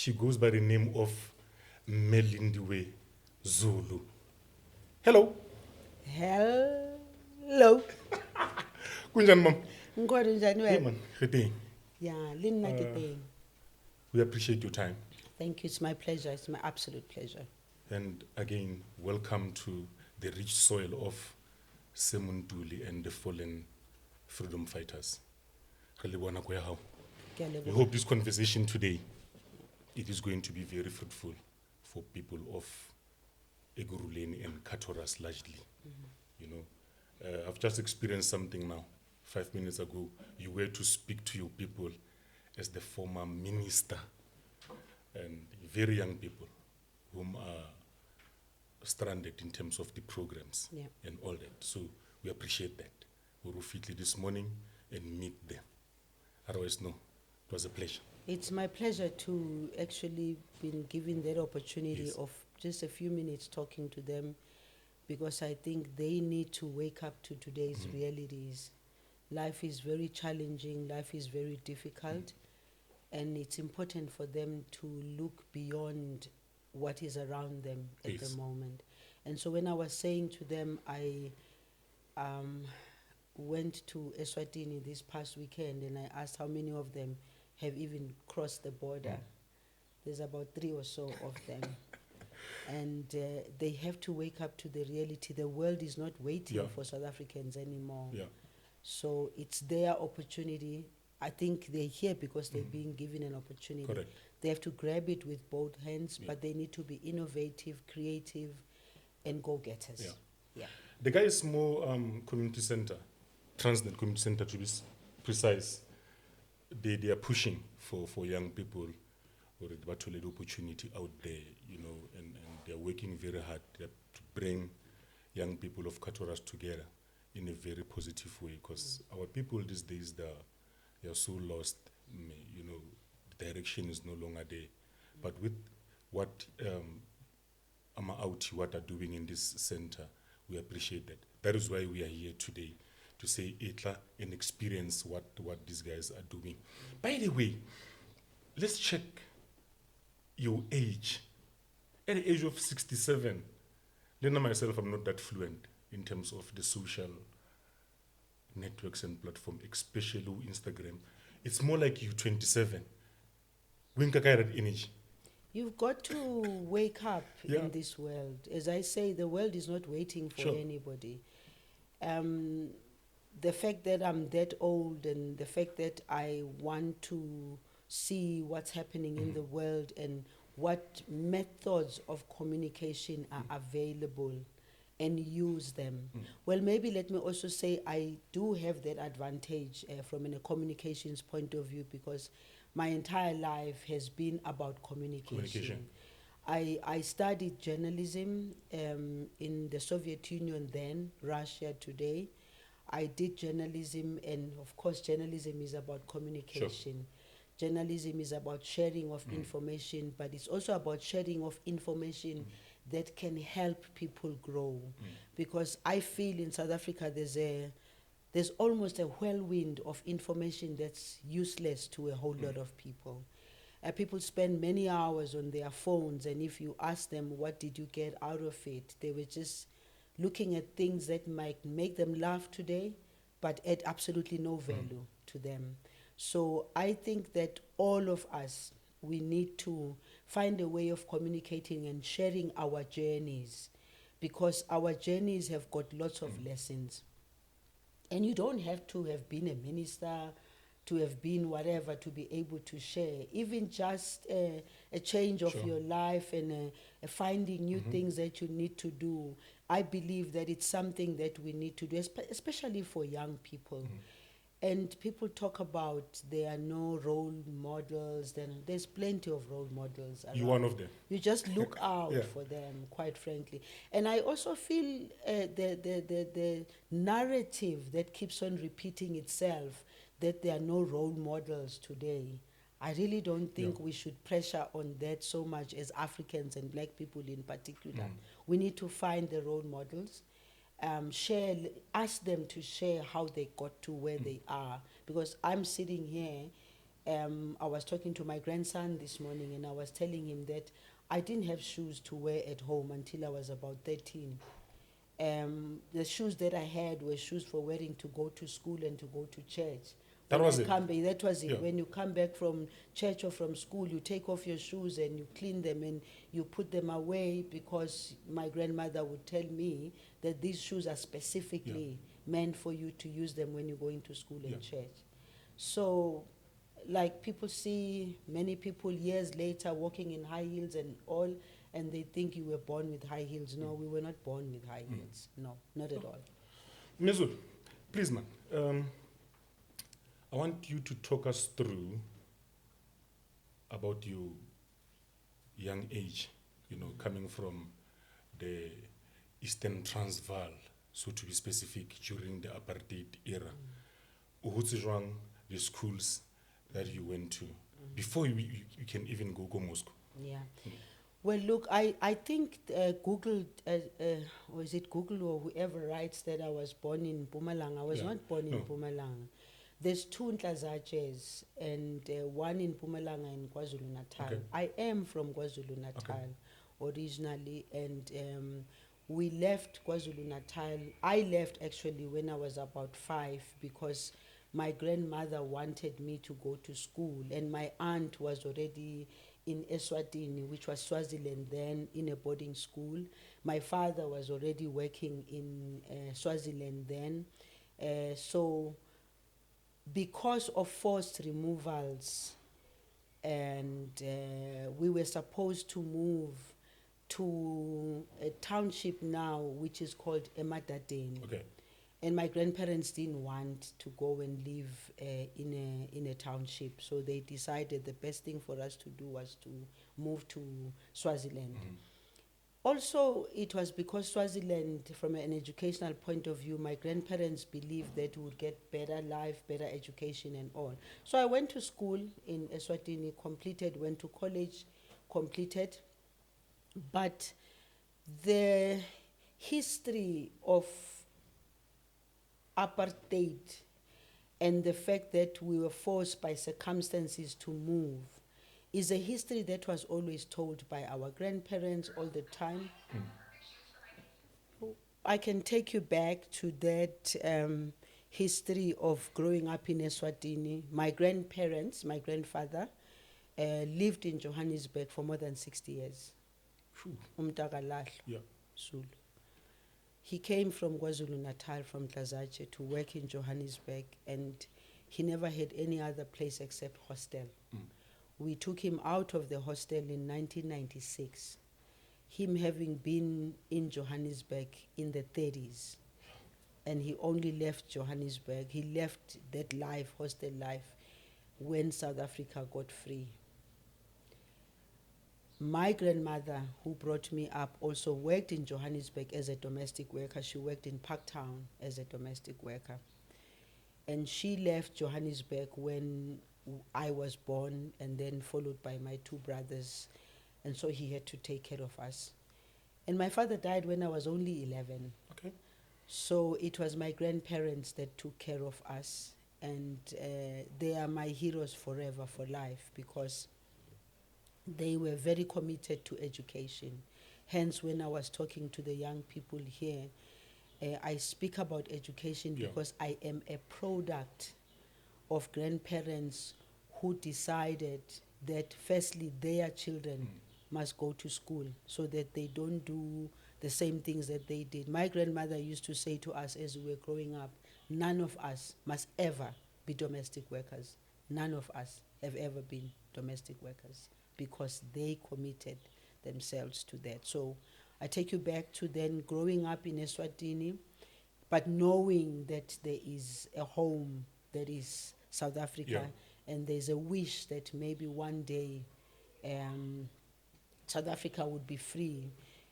She goes by the name of Lindiwe Zulu. Hello. Hello. Kunjani mom? Ngikho njani Hey wena? man, good. Yeah, lina kiteng. We appreciate your time. Thank you. It's my pleasure. It's my absolute pleasure. And again, welcome to the rich soil of Semuntuli and the fallen freedom fighters. Re le bona ko ya hao. Ke a We leboha. hope this conversation today, it is going to be very fruitful for people of Eguruleni and Katoras largely. You know, I've just experienced something now. 5 minutes ago, you were to speak to your people as the former minister and very young people whom are stranded in terms of the programs Yeah. and all that. So we appreciate that. We will fit this morning and meet them. Otherwise, no, it was a pleasure. It's my pleasure to actually been given that opportunity Yes. of just a few minutes talking to them, because I think they need to wake up to today's realities. Life is very challenging, life is very difficult, and it's important for them to look beyond what is around them at Yes. the moment. And so when I was saying to them, I went to Eswatini this past weekend and I asked how many of them have even crossed the border. There's about 3 or so of them. And they have to wake up to the reality. The world is not waiting Yeah. for South Africans anymore. Yeah. So it's their opportunity. I think they're here because they're being given an opportunity. Correct. They have to grab it with both hands, Yeah. but they need to be innovative, creative, and go-getters. Yeah. Yeah. The guy is more community center, Transnet Community Center to be precise. They are pushing for young people or the opportunity out there, you know, and they're working very hard to bring young people of Katoras together in a very positive way, because our people these days, they are so lost, you know, the direction is no longer there. But with what what are doing in this center, we appreciate that. That is why we are here today, to say Etla and experience what these guys are doing. By the way, let's check your age. At the age of 67, Lena, myself, I'm not that fluent in terms of the social networks and platform, especially Instagram. It's more like you 27. Winka that energy. You've got to wake up Yeah. in this world. As I say, the world is not waiting for Sure. anybody. The fact that I'm that old and the fact that I want to see what's happening in the world and what methods of communication are available and use them. Well, maybe let me also say I do have that advantage from a communications point of view, because my entire life has been about communication. I studied journalism in the Soviet Union then, Russia today. I did journalism, and of course journalism is about communication. Journalism is about sharing of information, but it's also about sharing of information that can help people grow. Because I feel in South Africa there's almost a whirlwind of information that's useless to a whole lot of people. People spend many hours on their phones, and if you ask them what did you get out of it, they were just looking at things that might make them laugh today, but add absolutely no value to them. So I think that all of us, we need to find a way of communicating and sharing our journeys, because our journeys have got lots of lessons. And you don't have to have been a minister, to have been whatever, to be able to share. Even just a change of Sure. your life and finding new things that you need to do. I believe that it's something that we need to do, especially for young people. And people talk about there are no role models. Then there's plenty of role models around. You're one of them. You just look out Yeah. for them, quite frankly. And I also feel the narrative that keeps on repeating itself, that there are no role models today. I really don't think we should pressure on that so much as Africans and black people in particular. We need to find the role models, ask them to share how they got to where they are. Because I'm sitting here I was talking to my grandson this morning, and I was telling him that I didn't have shoes to wear at home until I was about 13. The shoes that I had were shoes for wearing to go to school and to go to church. That When was I it? come back, that was it. Yeah. When you come back from church or from school, you take off your shoes and you clean them and you put them away, because my grandmother would tell me that these shoes are specifically meant for you to use them when you're going to school and church. So, like, people see many people years later walking in high heels and all, and they think you were born with high heels. No, we were not born with high heels. No, not at all. Mizul, please, man. I want you to talk us through about your young age, coming from the Eastern Transvaal, so to be specific, during the apartheid era. Uhutsi the schools that you went to, before you can even go Moscow. Yeah. Well, look, I think Google, or is it Google or whoever writes that I was born in Mpumalanga. I was not born in Mpumalanga. There's two Ntlazaches, and one in Mpumalanga and KwaZulu-Natal. Okay. I am from KwaZulu-Natal originally, and we left KwaZulu-Natal. I left actually when I was about 5, because my grandmother wanted me to go to school, and my aunt was already in Eswatini, which was Swaziland then, in a boarding school. My father was already working in Swaziland then. So because of forced removals, and we were supposed to move to a township now, which is called Emadadeni. Okay. And my grandparents didn't want to go and live in a township, so they decided the best thing for us to do was to move to Swaziland. Also, it was because Swaziland, from an educational point of view, my grandparents believed that we would get better life, better education and all. So I went to school in Eswatini, completed, went to college, completed. But the history of apartheid and the fact that we were forced by circumstances to move is a history that was always told by our grandparents all the time. I can take you back to that history of growing up in Eswatini. My grandparents, my grandfather, lived in Johannesburg for more than 60 years. Umtakalahlo, Yeah. Zulu. He came from KwaZulu-Natal, from Ntlazache, to work in Johannesburg, and he never had any other place except hostel. We took him out of the hostel in 1996, him having been in Johannesburg in the 30s. And he only left Johannesburg, he left that life, hostel life, when South Africa got free. My grandmother, who brought me up, also worked in Johannesburg as a domestic worker. She worked in Parktown as a domestic worker. And she left Johannesburg when I was born, and then followed by my 2 brothers. And so he had to take care of us. And my father died when I was only 11. Okay. So it was my grandparents that took care of us. And they are my heroes forever, for life, because they were very committed to education. Hence, when I was talking to the young people here, I speak about education because I am a product of grandparents who decided that firstly their children must go to school so that they don't do the same things that they did. My grandmother used to say to us as we were growing up, none of us must ever be domestic workers. None of us have ever been domestic workers, because they committed themselves to that. So I take you back to then growing up in Eswatini, but knowing that there is a home that is South Africa, and there's a wish that maybe one day South Africa would be free.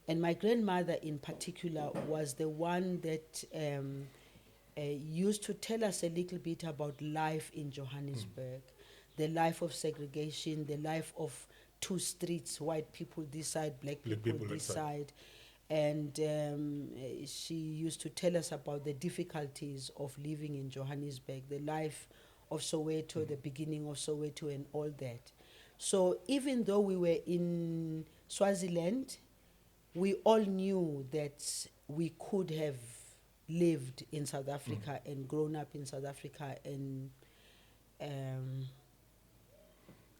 And my grandmother in particular was the one that used to tell us a little bit about life in Johannesburg, the life of segregation, the life of 2 streets, white people this side, black people this side. And she used to tell us about the difficulties of living in Johannesburg, the life of Soweto, the beginning of Soweto and all that. So even though we were in Swaziland, we all knew that we could have lived in South Africa and grown up in South Africa and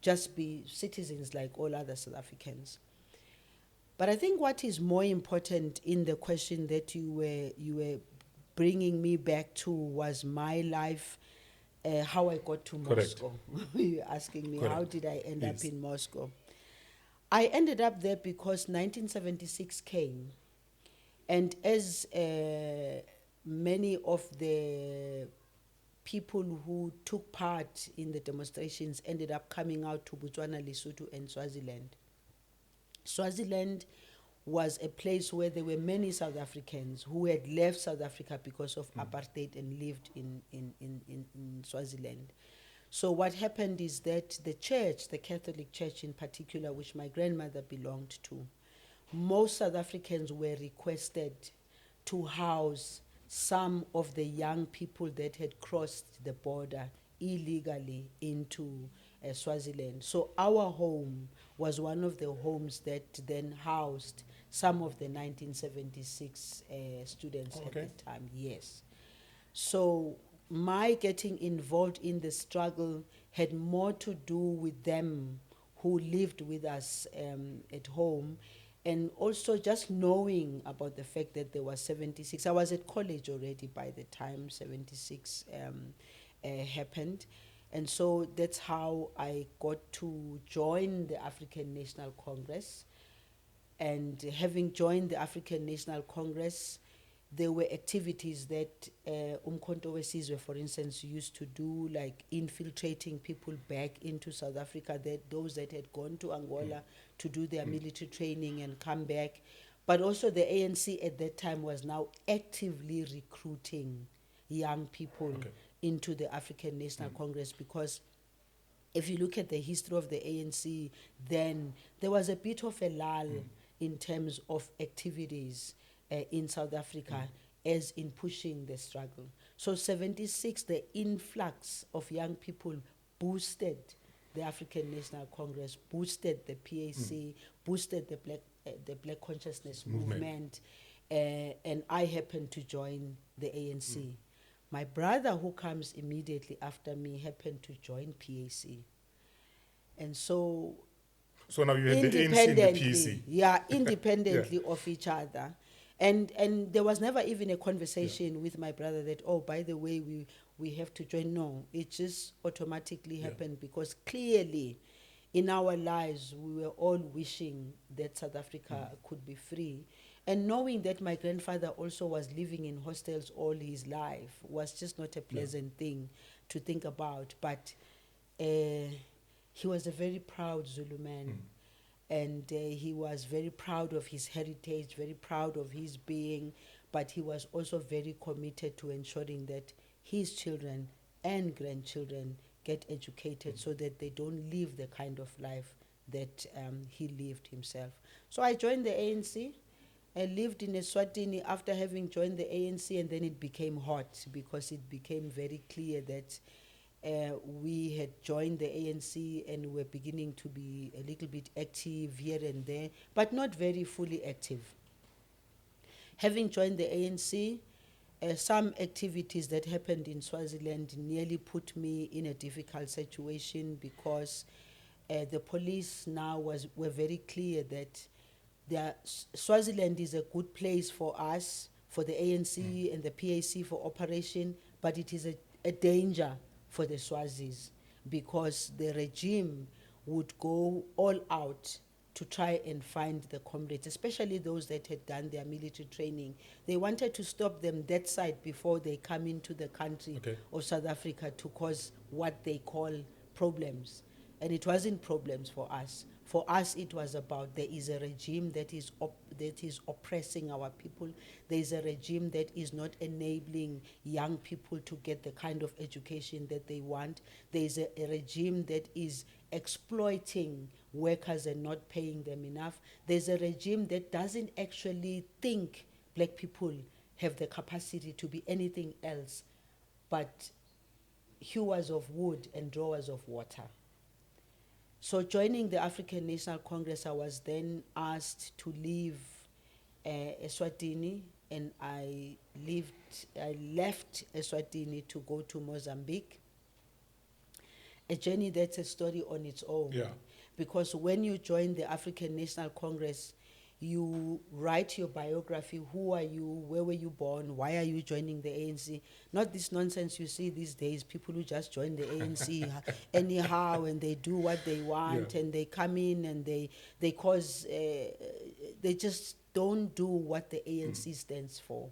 just be citizens like all other South Africans. But I think what is more important in the question that you were bringing me back to was my life, how I got to Correct. Moscow. You're asking me, Correct. how did I end Yes. up in Moscow? I ended up there because 1976 came, and as many of the people who took part in the demonstrations ended up coming out to Botswana, Lesotho, and Swaziland. Swaziland was a place where there were many South Africans who had left South Africa because of apartheid and lived in Swaziland. So what happened is that the church, the Catholic Church in particular, which my grandmother belonged to, most South Africans were requested to house some of the young people that had crossed the border illegally into Swaziland. So our home was one of the homes that then housed some of the 1976 students at Okay. the time, yes. So my getting involved in the struggle had more to do with them who lived with us at home, and also just knowing about the fact that there was 76. I was at college already by the time 76 happened. And so that's how I got to join the African National Congress. And having joined the African National Congress, there were activities that Umkhonto weSizwe, for instance, used to do, like infiltrating people back into South Africa, that those that had gone to Angola to do their military training and come back. But also the ANC at that time was now actively recruiting young people into the African National Congress, because if you look at the history of the ANC, then there was a bit of a lull in terms of activities in South Africa as in pushing the struggle. So 76, the influx of young people boosted the African National Congress, boosted the PAC, boosted the Black Consciousness movement, and I happened to join the ANC. My brother, who comes immediately after me, happened to join PAC. And so now you had the ANC and the PAC. independently, yeah, independently of each other. And there was never even a conversation with my brother that, oh, by the way, we have to join. No, it just automatically happened, because clearly in our lives we were all wishing that South Africa could be free. And knowing that my grandfather also was living in hostels all his life was just not a pleasant thing to think about. But he was a very proud Zulu man. And he was very proud of his heritage, very proud of his being, but he was also very committed to ensuring that his children and grandchildren get educated so that they don't live the kind of life that he lived himself. So I joined the ANC. I lived in Eswatini after having joined the ANC, and then it became hot because it became very clear that we had joined the ANC and were beginning to be a little bit active here and there, but not very fully active. Having joined the ANC, some activities that happened in Swaziland nearly put me in a difficult situation, because the police now were very clear that Swaziland is a good place for us, for the ANC and the PAC for operation, but it is a danger for the Swazis, because the regime would go all out to try and find the comrades, especially those that had done their military training. They wanted to stop them that side before they come into the country of South Africa to cause what they call problems. And it wasn't problems for us. For us, it was about, there is a regime that is oppressing our people. There is a regime that is not enabling young people to get the kind of education that they want. There is a regime that is exploiting workers and not paying them enough. There's a regime that doesn't actually think black people have the capacity to be anything else but hewers of wood and drawers of water. So joining the African National Congress, I was then asked to leave Eswatini, and I left Eswatini to go to Mozambique. A journey that's a story on its own. Yeah. Because when you join the African National Congress, you write your biography. Who are you? Where were you born? Why are you joining the ANC? Not this nonsense you see these days, people who just join the ANC anyhow, and they do what they want, and they come in and they cause, they just don't do what the ANC stands for.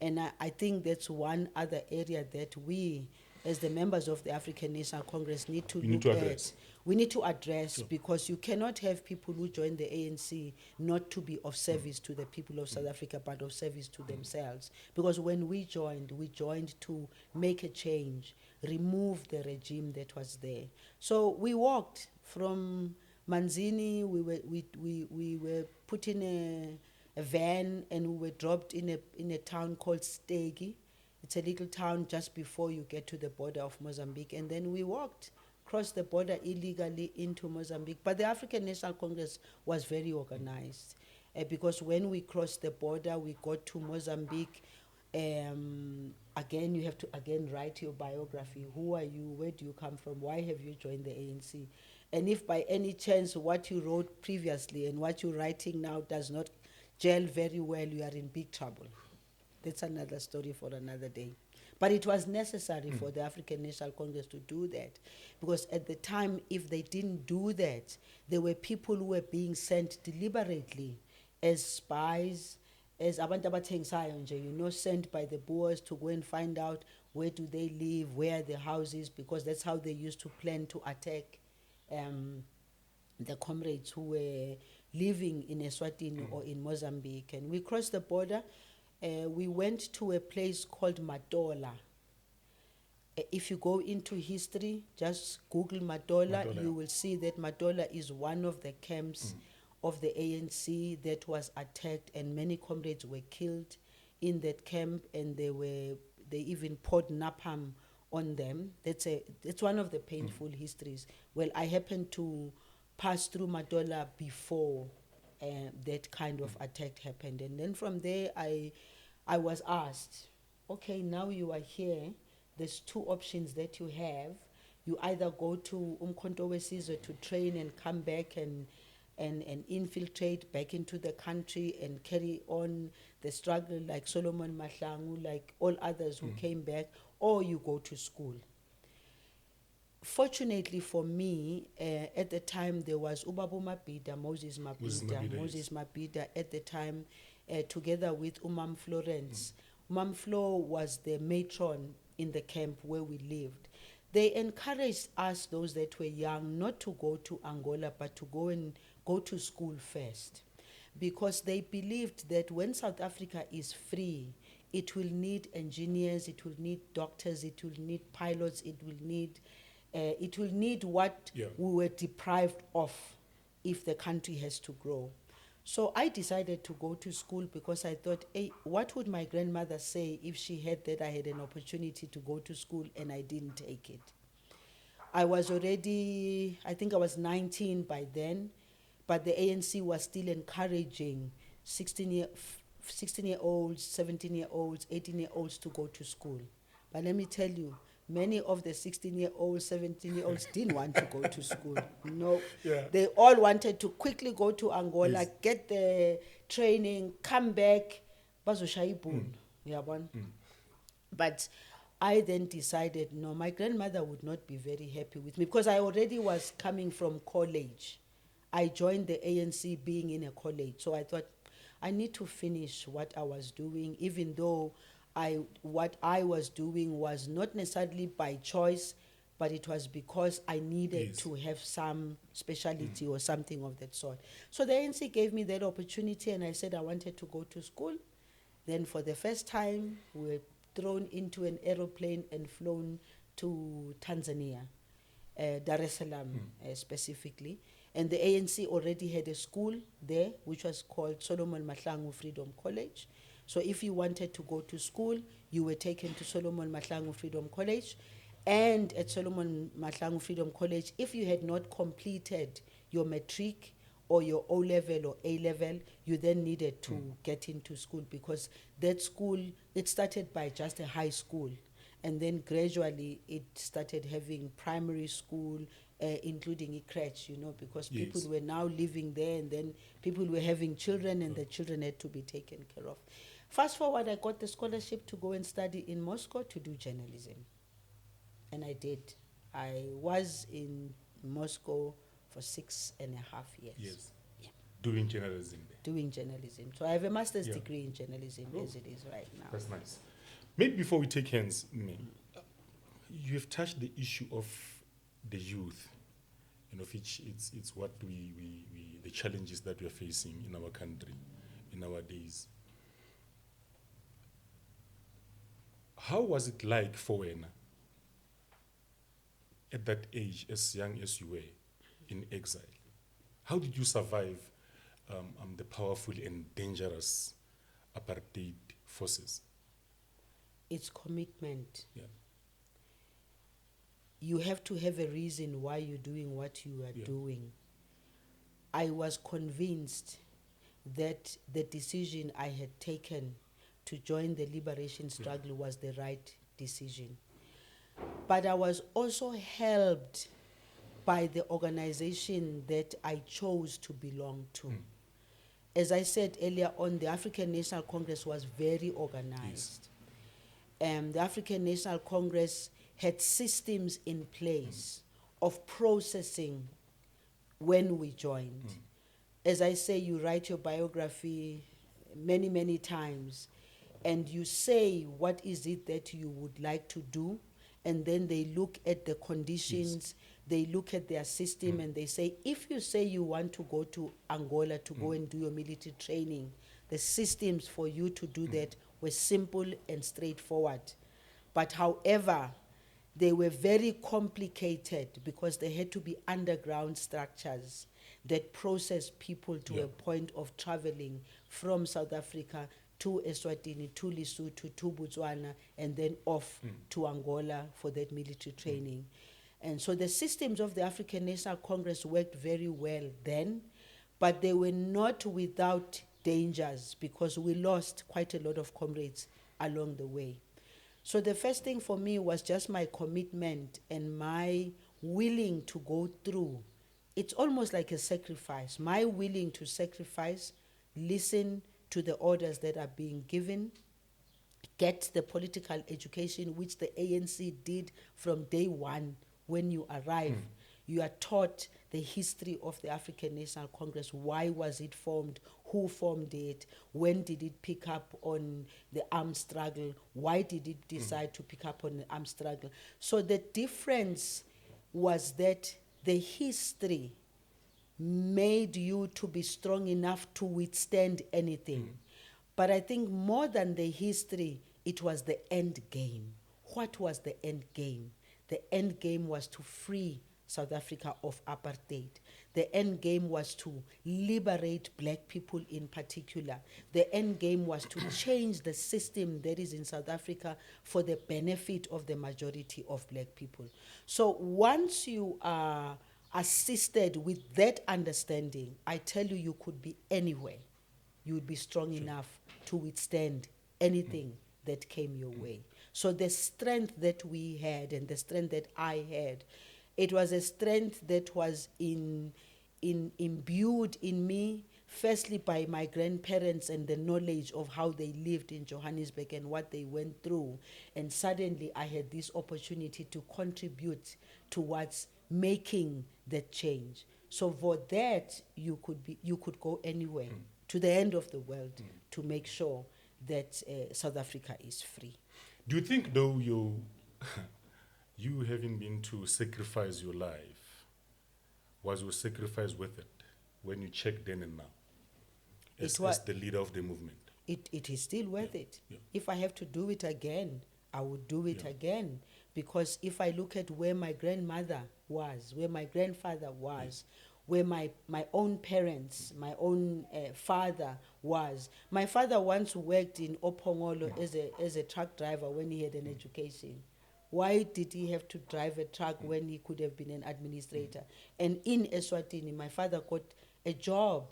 And I think that's one other area that we, as the members of the African National Congress, need to look at. We need to address, because you cannot have people who join the ANC not to be of service to the people of South Africa, but of service to themselves. Because when we joined to make a change, remove the regime that was there. So we walked from Manzini. We were put in a van, and we were dropped in a town called Stegi. It's a little town just before you get to the border of Mozambique, and then we walked across the border illegally into Mozambique. But the African National Congress was very organized, because when we crossed the border, we got to Mozambique. Again, you have to write your biography. Who are you? Where do you come from? Why have you joined the ANC? And if by any chance what you wrote previously and what you're writing now does not gel very well, you are in big trouble. That's another story for another day. But it was necessary for the African National Congress to do that, because at the time, if they didn't do that, there were people who were being sent deliberately as spies, as abantu abathengisayo nje, sent by the Boers to go and find out where do they live, where are the houses, because that's how they used to plan to attack the comrades who were living in Eswatini or in Mozambique. And we crossed the border. We went to a place called Matola. If you go into history, just Google Matola, you will see that Matola is one of the camps of the ANC that was attacked, and many comrades were killed in that camp, and they even poured napalm on them. That's one of the painful histories. Well, I happened to pass through Matola before that kind of attack happened. And then from there, I was asked, okay, now you are here, there's two options that you have. You either go to Umkhonto weSizwe to train and come back and infiltrate back into the country and carry on the struggle like Solomon Mahlangu, like all others who came back, or you go to school. Fortunately for me, at the time there was Ubabu Mabhida, Moses Mabhida at the time, together with Umam Florence. Umam Flo was the matron in the camp where we lived. They encouraged us, those that were young, not to go to Angola, but to go to school first, because they believed that when South Africa is free, it will need engineers, it will need doctors, it will need pilots, it will need what we were deprived of if the country has to grow. So I decided to go to school, because I thought, hey, what would my grandmother say if she had that I had an opportunity to go to school and I didn't take it? I was already, I think I was 19 by then, but the ANC was still encouraging 16-year-olds, 17-year-olds, 18-year-olds to go to school. But let me tell you, many of the 16-year-olds, 17-year-olds didn't want to go to school. No, they all wanted to quickly go to Angola, get the training, come back, bazoshaya ibhunu. But I then decided, no, my grandmother would not be very happy with me, because I already was coming from college. I joined the ANC being in a college, so I thought I need to finish what I was doing, even though what I was doing was not necessarily by choice, but it was because I needed to have some specialty or something of that sort. So the ANC gave me that opportunity, and I said I wanted to go to school. Then for the first time, we were thrown into an aeroplane and flown to Tanzania, Dar es Salaam specifically. And the ANC already had a school there, which was called Solomon Mahlangu Freedom College. So if you wanted to go to school, you were taken to Solomon Mahlangu Freedom College. and at Solomon Mahlangu Freedom College, if you had not completed your matric or your O-level or A-level, you then needed to get into school, because that school, it started by just a high school, and then gradually it started having primary school, including a crèche, because people Yes. were now living there, and then people were having children, and the children had to be taken care of. Fast forward, I got the scholarship to go and study in Moscow to do journalism. And I did. I was in Moscow for 6.5 years. Yes. Yeah. Doing journalism there. Doing journalism. So I have a master's Yeah. degree in journalism as it is right now. That's nice. Maybe before we take hands, you have touched the issue of the youth, of which it's what we the challenges that we are facing in our country, in our days. How was it like for Wena at that age, as young as you were, in exile? How did you survive the powerful and dangerous apartheid forces? It's commitment. Yeah. You have to have a reason why you're doing what you are doing. I was convinced that the decision I had taken to join the liberation struggle was the right decision. But I was also helped by the organization that I chose to belong to. As I said earlier on, the African National Congress was very organized. The African National Congress had systems in place of processing when we joined. As I say, you write your biography many, many times, and you say what is it that you would like to do, and then they look at the conditions, they look at their system, and they say, if you say you want to go to Angola to go and do your military training, the systems for you to do that were simple and straightforward. But however, they were very complicated because they had to be underground structures that process people to a point of traveling from South Africa to Eswatini, to Lesotho, to Botswana, and then off to Angola for that military training. And so the systems of the African National Congress worked very well then, but they were not without dangers, because we lost quite a lot of comrades along the way. So the first thing for me was just my commitment and my willing to go through. It's almost like a sacrifice. My willing to sacrifice, listen to the orders that are being given, get the political education, which the ANC did from day one. When you arrive, you are taught the history of the African National Congress. Why was it formed? Who formed it? When did it pick up on the armed struggle? Why did it decide to pick up on the armed struggle? So the difference was that the history made you to be strong enough to withstand anything. But I think more than the history, it was the end game. What was the end game? The end game was to free South Africa of apartheid. The end game was to liberate black people in particular. The end game was to change the system that is in South Africa for the benefit of the majority of black people. So once you are assisted with that understanding, I tell you, you could be anywhere. You would be strong enough to withstand anything that came your way. So the strength that we had and the strength that I had, it was a strength that was imbued in me, firstly by my grandparents and the knowledge of how they lived in Johannesburg and what they went through. And suddenly I had this opportunity to contribute towards making that change. So for that, you could go anywhere, to the end of the world, to make sure that South Africa is free. Do you think, though, you having been to sacrifice your life, was your sacrifice worth it when you check then and now, as the leader of the movement? It is still worth it. Yeah. If I have to do it again, I would do it again. Because if I look at where my grandmother was, where my grandfather was, where my own parents, my own father was. My father once worked in Opongolo as a truck driver when he had an education. Why did he have to drive a truck when he could have been an administrator? And in Eswatini, my father got a job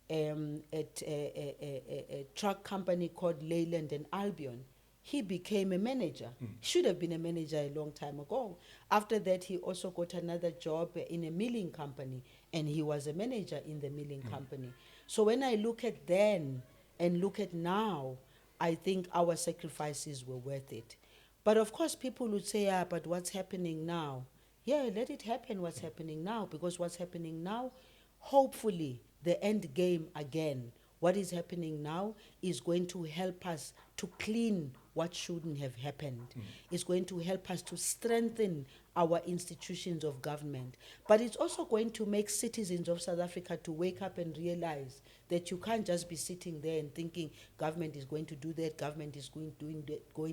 at a truck company called Leyland and Albion. He became a manager. Should have been a manager a long time ago. After that, he also got another job in a milling company, and he was a manager in the milling company. So when I look at then and look at now, I think our sacrifices were worth it. But of course, people would say, yeah, but what's happening now? Yeah, let it happen what's happening now, because what's happening now, hopefully, the end game again, what is happening now is going to help us to clean what shouldn't have happened. It's going to help us to strengthen our institutions of government. But it's also going to make citizens of South Africa to wake up and realize that you can't just be sitting there and thinking government is going to do that, government is going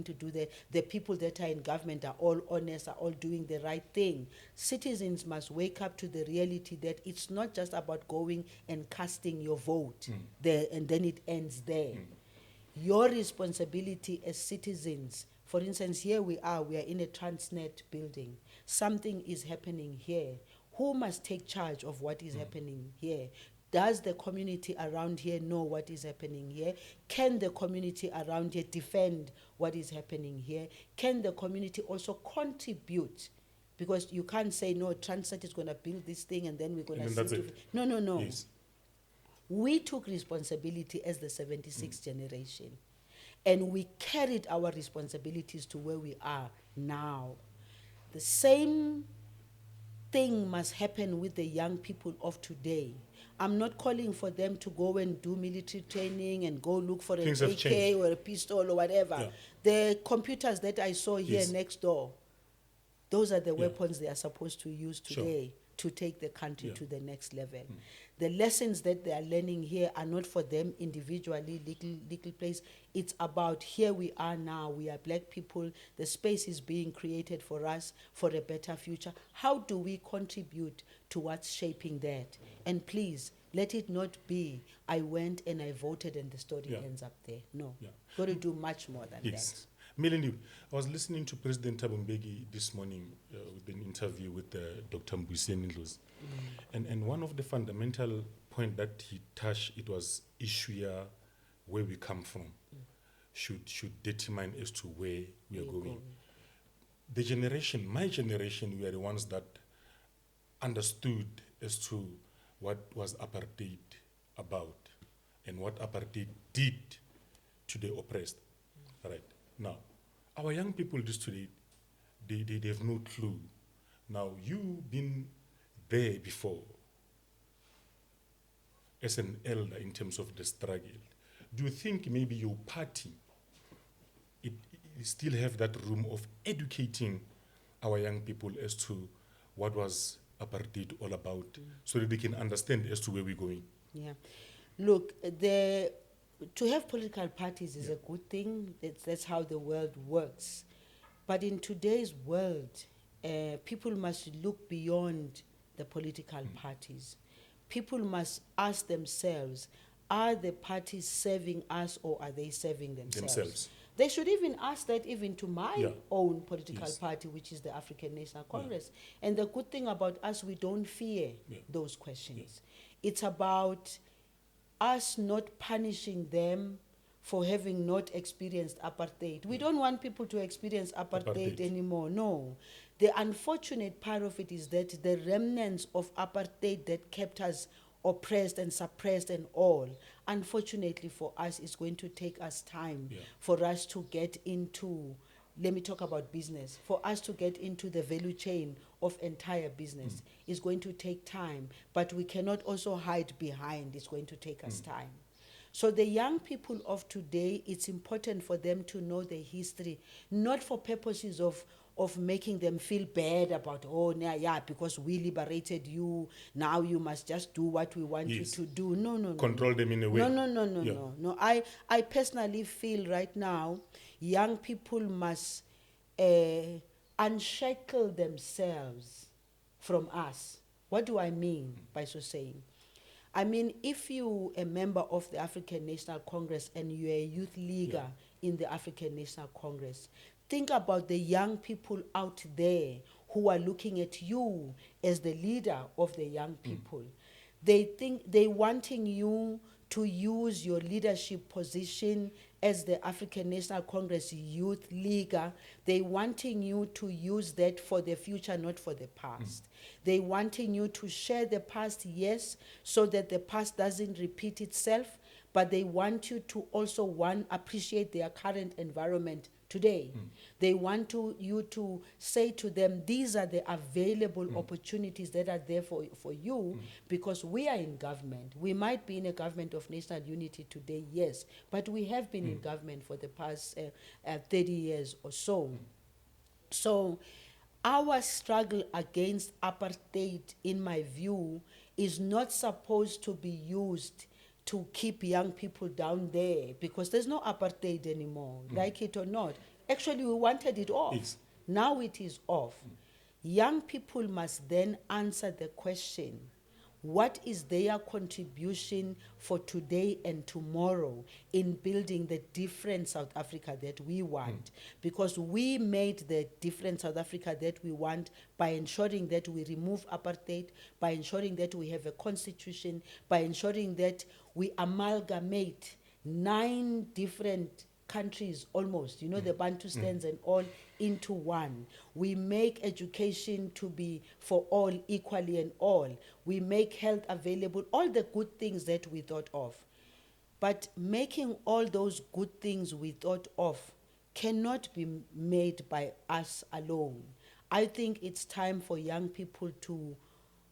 to do that. The people that are in government are all honest, are all doing the right thing. Citizens must wake up to the reality that it's not just about going and casting your vote there and then it ends there. Your responsibility as citizens, for instance, here we are in a Transnet building. Something is happening here. Who must take charge of what is happening here? Does the community around here know what is happening here? Can the community around here defend what is happening here? Can the community also contribute? Because you can't say, no, Transnet is going to build this thing and then we're going to see. No. Yes. We took responsibility as the 76th generation, and we carried our responsibilities to where we are now. The same thing must happen with the young people of today. I'm not calling for them to go and do military training and go look for an AK or a pistol or whatever. Yeah. The computers that I saw here next door, those are the weapons they are supposed to use today to take the country to the next level. The lessons that they are learning here are not for them individually, little place. It's about here we are now. We are black people. The space is being created for us for a better future. How do we contribute towards shaping that? And please, let it not be, I went and I voted and the story ends up there. No. Got to do much more than that. Melanie, I was listening to President Thabo Mbeki this morning with an interview with Dr. Vusi Podcast. And one of the fundamental point that he touched, it was issue where we come from should determine as to where we are going. The generation, my generation, we are the ones that understood as to what was apartheid about and what apartheid did to the oppressed. Right. Now, our young people just today, they have no clue. Now, you've been there before as an elder in terms of the struggle. Do you think maybe your party it still have that room of educating our young people as to what was apartheid all about so that they can understand as to where we're going? Yeah. Look, to have political parties is a good thing. That's how the world works. But in today's world, people must look beyond the political parties. People must ask themselves, are the parties serving us or are they serving themselves? They should even ask that even to my own political party, which is the African National Congress. And the good thing about us, we don't fear those questions. It's about us not punishing them for having not experienced apartheid. We don't want people to experience apartheid anymore, no. The unfortunate part of it is that the remnants of apartheid that kept us oppressed and suppressed and all, unfortunately for us, it's going to take us time for us to get into, let me talk about business, for us to get into the value chain of entire business. It's going to take time, but we cannot also hide behind it's going to take us time. So the young people of today, it's important for them to know the history, not for purposes of making them feel bad about, because we liberated you, now you must just do what we want you to do. No. Control them in a way. No. I personally feel right now, young people must unshackle themselves from us. What do I mean by so saying? I mean, if you a member of the African National Congress and you're a youth leaguer in the African National Congress, think about the young people out there who are looking at you as the leader of the young people. They think they wanting you to use your leadership position as the African National Congress Youth Leaguer. They wanting you to use that for the future, not for the past. They wanting you to share the past, yes, so that the past doesn't repeat itself, but they want you to also, appreciate their current environment today. They want you to say to them, these are the available opportunities that are there for you, because we are in government. We might be in a government of national unity today, yes, but we have been in government for the past 30 years or so. So our struggle against apartheid, in my view, is not supposed to be used to keep young people down there, because there's no apartheid anymore, like it or not. Actually, we wanted it off. Yes. Now it is off. Young people must then answer the question, what is their contribution for today and tomorrow in building the different South Africa that we want? Because we made the different South Africa that we want by ensuring that we remove apartheid, by ensuring that we have a constitution, by ensuring that we amalgamate 9 different countries almost, the Bantustans and all, into one. We make education to be for all, equally and all. We make health available, all the good things that we thought of. But making all those good things we thought of cannot be made by us alone. I think it's time for young people to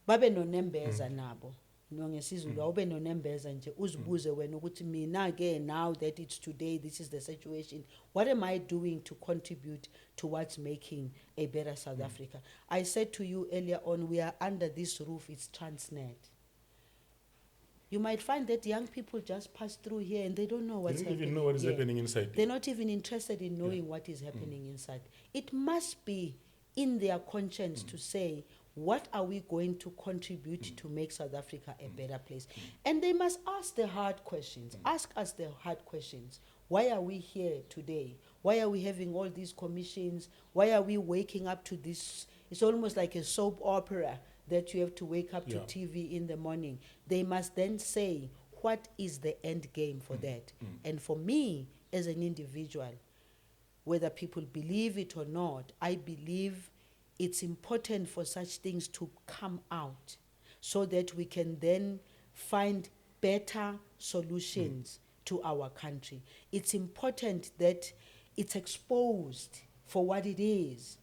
babe nonembeza nabo. Ngesizulu awube nonembeza nje uzibuze wena ukuthi mina ke, now that it's today, this is the situation, what am I doing to contribute towards making a better South Africa? I said to you earlier on, we are under this roof, it's Transnet. You might find that young people just pass through here and they don't know what's happening. They don't even know what is happening inside. They're not even interested in knowing what is happening inside. It must be in their conscience to say, what are we going to contribute to make South Africa a better place? And they must ask the hard questions. Ask us the hard questions. Why are we here today? Why are we having all these commissions? Why are we waking up to this? It's almost like a soap opera that you have to wake up to TV in the morning. They must then say, what is the end game for that? And for me, as an individual, whether people believe it or not, I believe it's important for such things to come out so that we can then find better solutions to our country. It's important that it's exposed for what it is.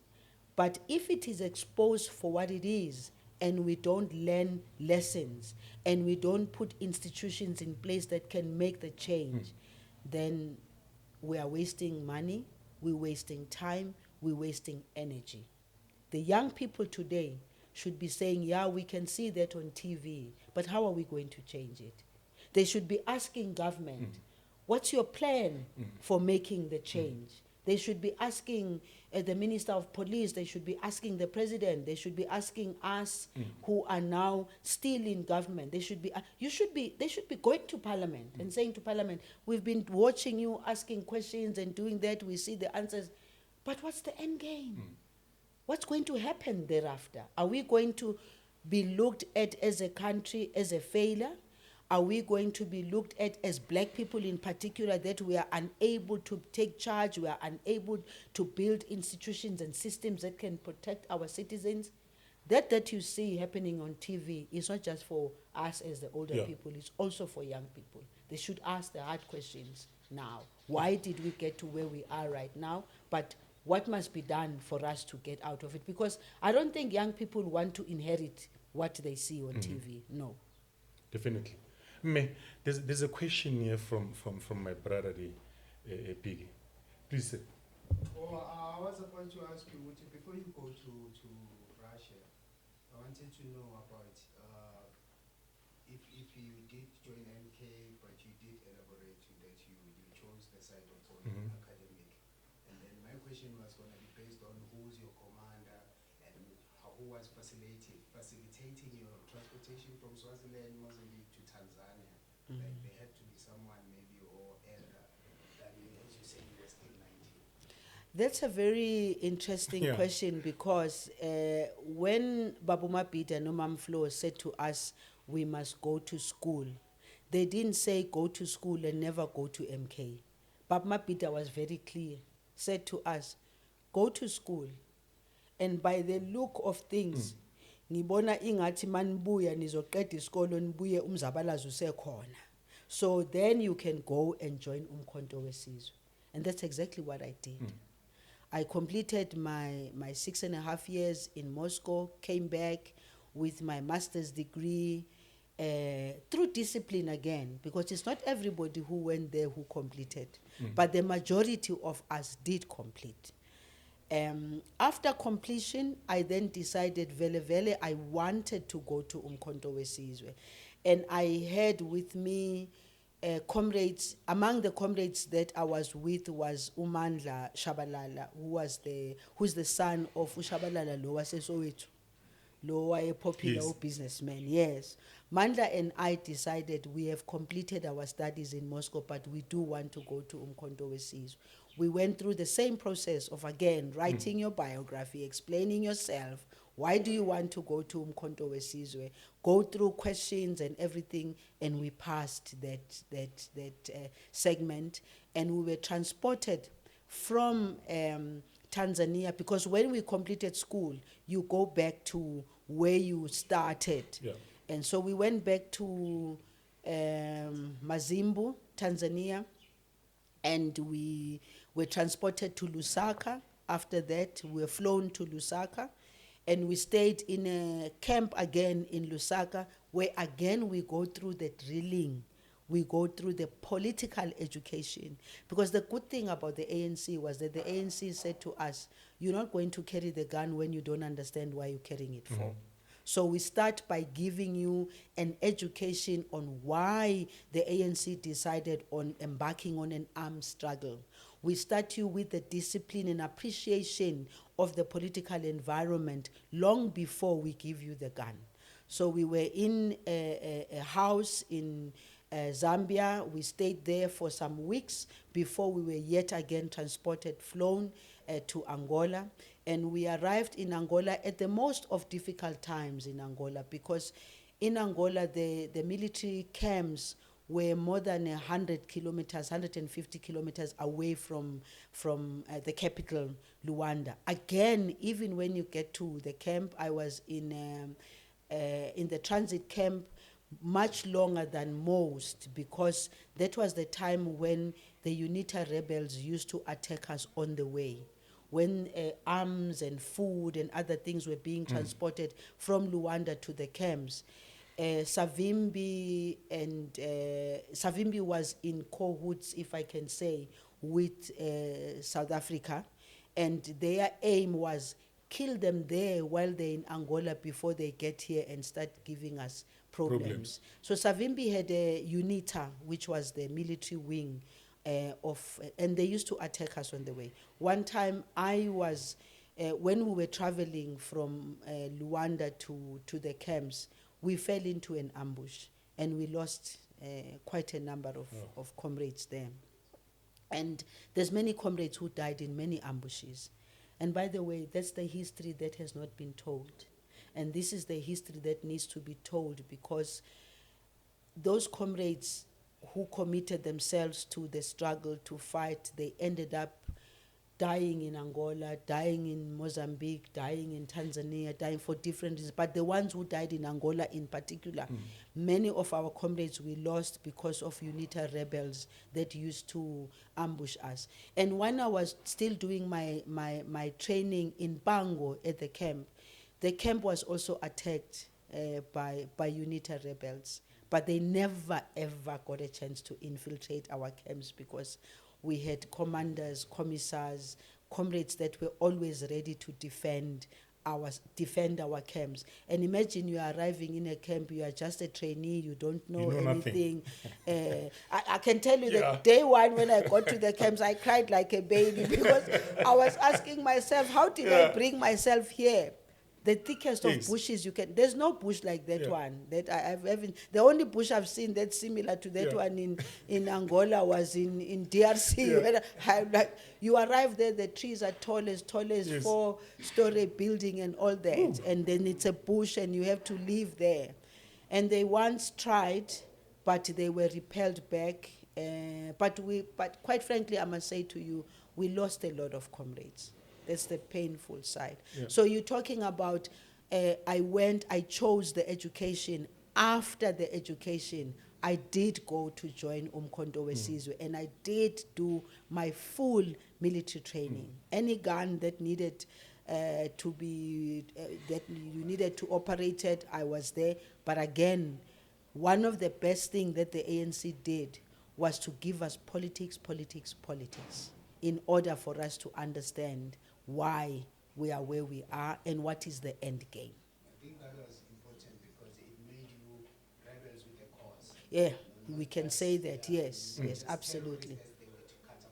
But if it is exposed for what it is, and we don't learn lessons, and we don't put institutions in place that can make the change, then we are wasting money, we're wasting time, we're wasting energy. The young people today should be saying, yeah, we can see that on TV, but how are we going to change it? They should be asking government, what's your plan for making the change? They should be asking the Minister of Police, they should be asking the President, they should be asking us who are now still in government. They should be, they should be going to Parliament and saying to Parliament, we've been watching you asking questions and doing that, we see the answers, but what's the end game? What's going to happen thereafter? Are we going to be looked at as a country as a failure? Are we going to be looked at as black people in particular, that we are unable to take charge, we are unable to build institutions and systems that can protect our citizens? That you see happening on TV is not just for us as the older people, it's also for young people. They should ask the hard questions now. Why did we get to where we are right now? But what must be done for us to get out of it? Because I don't think young people want to inherit what they see on TV. No. Definitely. There's a question here from my brother, Piggy. Please. I was about to ask you, before you go to Russia, I wanted to know about if you did join MK, but you did elaborate that you chose the side of academic. And then my question was going to be based on who's your commander and who was facilitating your transportation from Swaziland, Mozambique to Tanzania. Like there had to be someone maybe or elder than you, as you say, you were still 19. That's a very interesting Yeah. question because when Babu Mapita and Umam Flo said to us, we must go to school, they didn't say go to school and never go to MK. Babu Mapita was very clear, said to us, go to school. And by the look of things, ngibona ingathi manibuya nizoqeda isikolo nibuye umzabalazo usekhona. So then you can go and join Umkhonto Wesizwe. And that's exactly what I did. I completed my 6.5 years in Moscow, came back with my master's degree through discipline again, because it's not everybody who went there who completed, but the majority of us did complete. After completion, I then decided vele I wanted to go to Umkhonto Wesizwe. And I had with me comrades. Among the comrades that I was with was Umandla Shabalala, who's the son of Ushabalala lo waseSoweto, lo a popular Yes. businessman. Yes. Mandla and I decided we have completed our studies in Moscow, but we do want to go to Umkhonto Wesizwe. We went through the same process of, again, writing your biography, explaining yourself. Why do you want to go to Umkhonto Wesizwe? Go through questions and everything, and we passed that segment, and we were transported from Tanzania, because when we completed school, you go back to where you started. Yeah. And so we went back to Mazimbu, Tanzania, and we were transported to Lusaka. After that, we were flown to Lusaka, and we stayed in a camp again in Lusaka, where again we go through the drilling, we go through the political education. Because the good thing about the ANC was that the ANC said to us, you're not going to carry the gun when you don't understand why you're carrying it for. So we start by giving you an education on why the ANC decided on embarking on an armed struggle. We start you with the discipline and appreciation of the political environment long before we give you the gun. So we were in a house in Zambia. We stayed there for some weeks before we were yet again transported, flown to Angola. And we arrived in Angola at the most of difficult times in Angola, because in Angola the military camps were more than 100 kilometers, 150 kilometers away from the capital, Luanda. Again, even when you get to the camp, I was in the transit camp much longer than most, because that was the time when the UNITA rebels used to attack us on the way, when arms and food and other things were being transported from Luanda to the camps. Savimbi was in cahoots, if I can say, with South Africa, and their aim was kill them there while they're in Angola before they get here and start giving us problems. So Savimbi had a UNITA, which was the military wing and they used to attack us on the way. One time I was, when we were traveling from Luanda to the camps, we fell into an ambush and we lost quite a number of comrades there. And there's many comrades who died in many ambushes. And by the way, that's the history that has not been told. And this is the history that needs to be told, because those comrades who committed themselves to the struggle to fight, they ended up dying in Angola, dying in Mozambique, dying in Tanzania, dying for different reasons. But the ones who died in Angola in particular, many of our comrades we lost because of UNITA rebels that used to ambush us. And when I was still doing my training in Bango at the camp was also attacked by UNITA rebels. But they never ever got a chance to infiltrate our camps, because we had commanders, commissars, comrades that were always ready to defend our camps. And imagine you are arriving in a camp, you are just a trainee, you don't know anything. I can tell you that day one when I got to the camps, I cried like a baby, because I was asking myself, how did I bring myself here? the thickest Yes. of bushes you can. There's no bush like that Yeah. one that I've ever. The only bush I've seen that's similar to that Yeah. one in Angola was in DRC. Yeah. When like, you arrive there, the trees are tall as Yes. 4-story building and all that, Ooh. and then it's a bush and you have to live there. And they once tried, but they were repelled back. But quite frankly, I must say to you, we lost a lot of comrades. That's the painful side. Yeah. So you're talking about, I chose the education. After the education, I did go to join Umkhonto Wesizwe, and I did do my full military training. Any gun that needed to be, that you needed to operate it, I was there. But again, one of the best things that the ANC did was to give us politics in order for us to understand why we are where we are and what is the end game. I think that was important because it made you rebels with a cause. Yeah, we can say that, yes, yes, absolutely.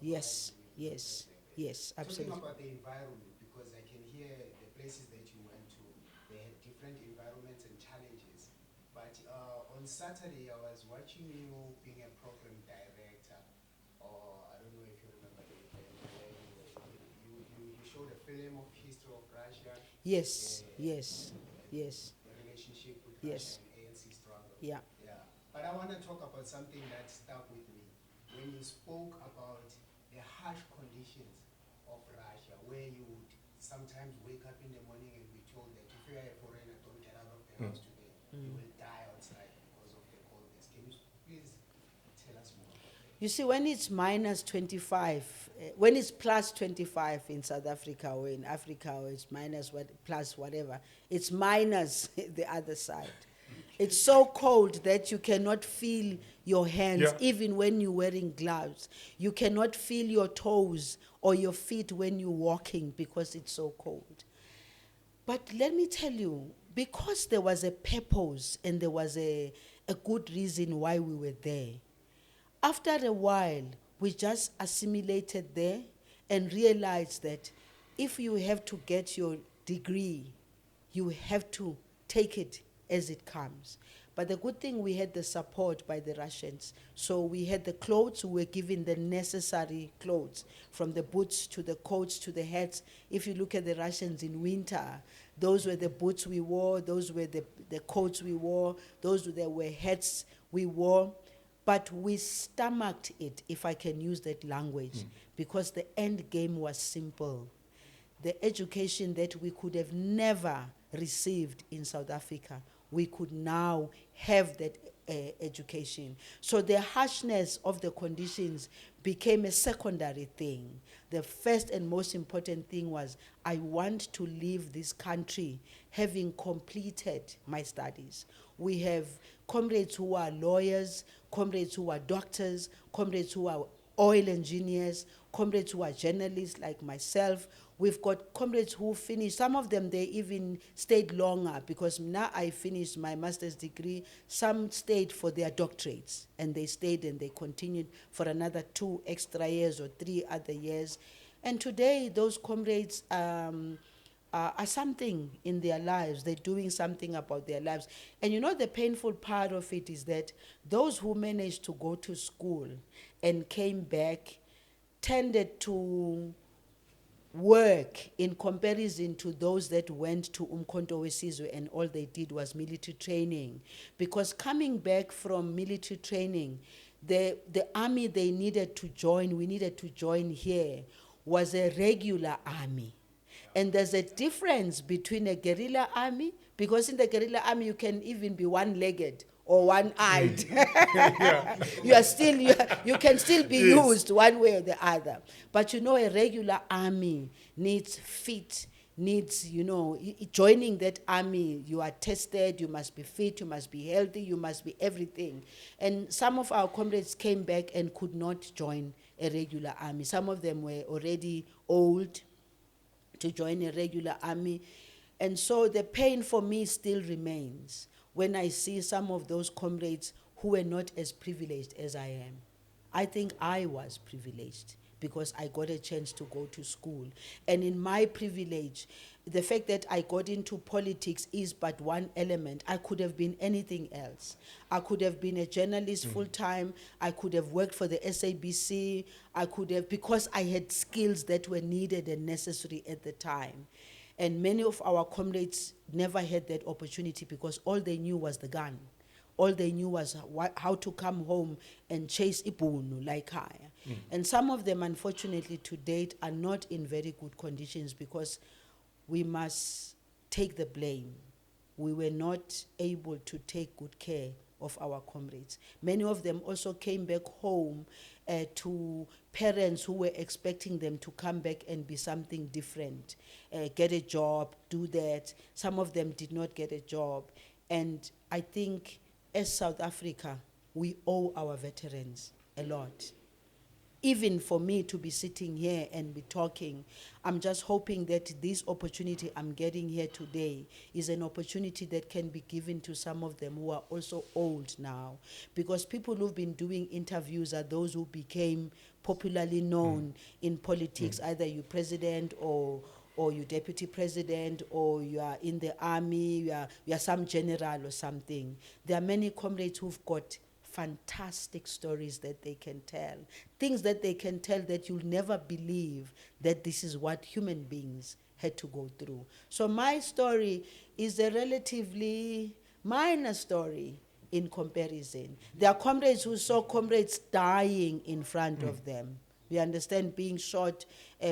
Yes, Talking absolutely. about the environment, because I can hear the places that you went to, they had different environments and challenges. But on Saturday, I was watching you being a program director, or I don't know if you remember the event, where you showed a film of history of Russia. Yes, uh, yes, yes, The relationship with Yes. Russia and ANC struggle. yeah. Yeah, but I want to talk about something that stuck with me when you spoke about the harsh conditions of Russia, where you would sometimes wake up in the morning and be told that if you are a foreigner, don't get out of the house today. You will die outside because of the coldness. Can you please tell us more about that? You see, when it's minus 25, when it's plus 25 in South Africa or in Africa, or it's minus plus whatever, it's minus the other side. It's so cold that you cannot feel your hands, Yeah. even when you're wearing gloves. You cannot feel your toes or your feet when you're walking because it's so cold. But let me tell you, because there was a purpose and there was a good reason why we were there, after a while, we just assimilated there and realized that if you have to get your degree, you have to take it as it comes. But the good thing, we had the support by the Russians. So we had the clothes, we were given the necessary clothes, from the boots to the coats to the hats. If you look at the Russians in winter, those were the boots we wore, those were the coats we wore, those were hats we wore. But we stomached it, if I can use that language, because the end game was simple. The education that we could have never received in South Africa, we could now have that education. So the harshness of the conditions became a secondary thing. The first and most important thing was, I want to leave this country having completed my studies. We have comrades who are lawyers, comrades who are doctors, comrades who are oil engineers, comrades who are journalists like myself. We've got comrades who finished, some of them, they even stayed longer, because now I finished my master's degree. Some stayed for their doctorates, and they stayed and they continued for another 2 extra years or 3 other years. And today, those comrades are something in their lives. They're doing something about their lives. And you know, the painful part of it is that those who managed to go to school and came back tended to work in comparison to those that went to Umkhonto Wesizwe and all they did was military training. Because coming back from military training, the army they needed to join, we needed to join here, was a regular army. And there's a difference between a guerrilla army, because in the guerrilla army you can even be one-legged or one-eyed. You can still be used one way or the other. But you know, a regular army needs fit, needs, you know, joining that army, you are tested, you must be fit, you must be healthy, you must be everything. And some of our comrades came back and could not join a regular army. Some of them were already old to join a regular army. And so the pain for me still remains when I see some of those comrades who were not as privileged as I am. I think I was privileged because I got a chance to go to school. And in my privilege, the fact that I got into politics is but one element. I could have been anything else. I could have been a journalist full-time. I could have worked for the SABC. I could have, because I had skills that were needed and necessary at the time. And many of our comrades never had that opportunity because all they knew was the gun. All they knew was how to come home and chase ibunu like higher. And some of them, unfortunately, to date, are not in very good conditions because we must take the blame. We were not able to take good care of our comrades. Many of them also came back home to parents who were expecting them to come back and be something different, get a job, do that. Some of them did not get a job. And I think as South Africa, we owe our veterans a lot. Even for me to be sitting here and be talking, I'm just hoping that this opportunity I'm getting here today is an opportunity that can be given to some of them who are also old now. Because people who've been doing interviews are those who became popularly known in politics, either you're president or you're deputy president, or you are in the army, you are some general or something. There are many comrades who've got fantastic stories that they can tell, things that they can tell that you'll never believe that this is what human beings had to go through. So my story is a relatively minor story in comparison. There are comrades who saw comrades dying in front of them. We understand being shot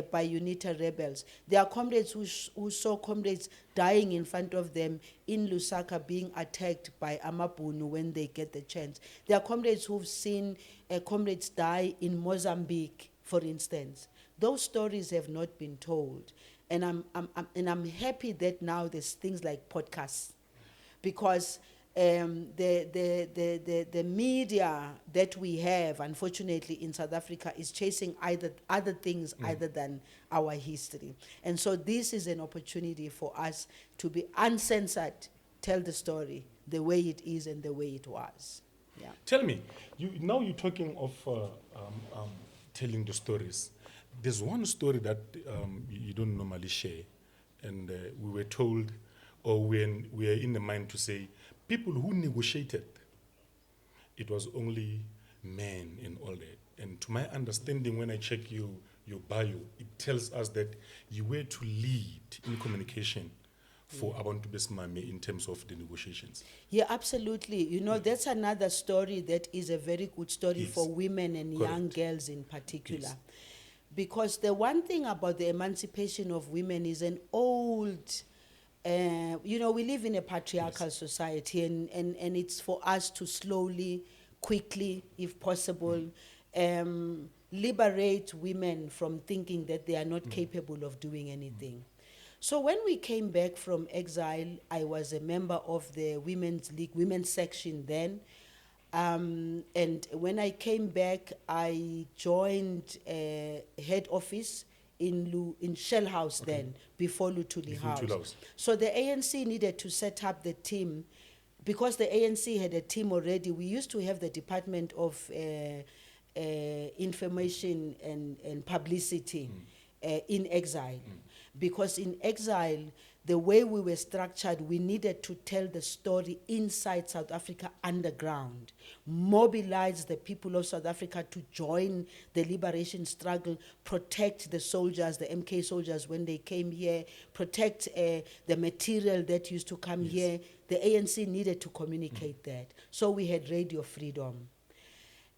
by UNITA rebels. There are comrades who saw comrades dying in front of them in Lusaka being attacked by Amabunu when they get the chance. There are comrades who've seen comrades die in Mozambique, for instance. Those stories have not been told. And I'm happy that now there's things like podcasts, because the media that we have, unfortunately, in South Africa is chasing other things other than our history. And so this is an opportunity for us to be uncensored, tell the story the way it is and the way it was. Yeah. Tell me, now you're talking of telling the stories. There's one story that you don't normally share, and we were told, or when we are in the mind to say, people who negotiated, it was only men and all that. And to my understanding, when I check your bio, it tells us that you were to lead in communication for Abantu Besimame in terms of the negotiations. Yeah, absolutely. You know, that's another story that is a very good story Yes. for women and Correct. young girls in particular. Yes. Because the one thing about the emancipation of women is an old... you know, we live in a patriarchal society, and it's for us to slowly, quickly, if possible, liberate women from thinking that they are not capable of doing anything. So when we came back from exile, I was a member of the Women's League, women's section then. And when I came back, I joined head office in Shell House then, before Lutuli Before Lutuli House. House. So the ANC needed to set up the team. Because the ANC had a team already, we used to have the Department of Information and Publicity in exile. Because in exile, the way we were structured, we needed to tell the story inside South Africa underground, mobilize the people of South Africa to join the liberation struggle, protect the soldiers, the MK soldiers when they came here, protect the material that used to come here. The ANC needed to communicate that. So we had radio freedom.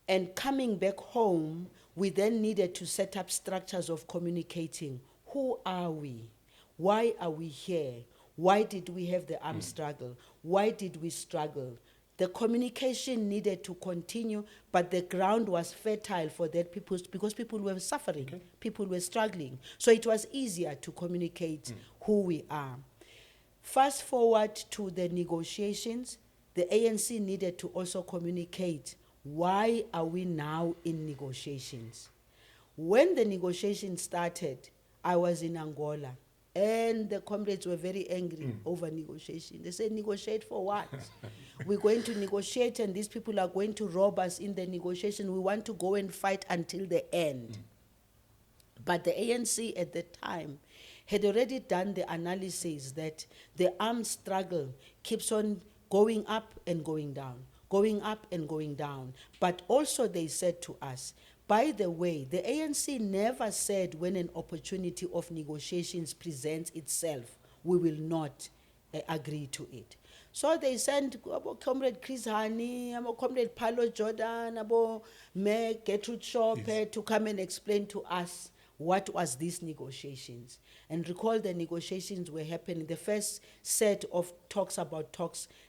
And coming back home, we then needed to set up structures of communicating. Who are we? Why are we here? Why did we have the armed struggle? Why did we struggle? The communication needed to continue, but the ground was fertile for that because people were suffering, people were struggling. So it was easier to communicate who we are. Fast forward to the negotiations, the ANC needed to also communicate, why are we now in negotiations? When the negotiations started, I was in Angola. And the comrades were very angry over negotiation. They said, negotiate for what? We're going to negotiate and these people are going to rob us in the negotiation. We want to go and fight until the end. But the ANC at the time had already done the analysis that the armed struggle keeps on going up and going down, going up and going down. But also they said to us, by the way, the ANC never said when an opportunity of negotiations presents itself, we will not agree to it. So they sent Comrade Chris Hani, Comrade Paulo Jordan, Meg Gertrude Shope to come and explain to us what was these negotiations. And recall the negotiations were happening. The first set of talks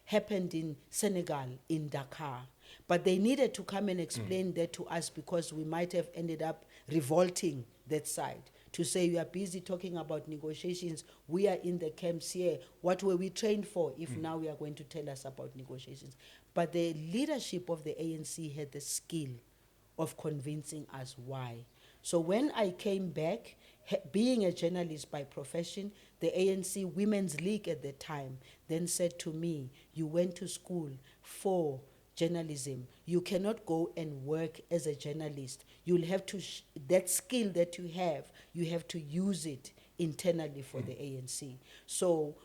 happened in Senegal, in Dakar. But they needed to come and explain that to us because we might have ended up revolting that side. To say you are busy talking about negotiations, we are in the camps here. What were we trained for if now we are going to tell us about negotiations? But the leadership of the ANC had the skill of convincing us why. So when I came back, being a journalist by profession, the ANC Women's League at the time then said to me, you went to school for journalism. You cannot go and work as a journalist. You'll have to, that skill that you have to use it internally for the ANC. So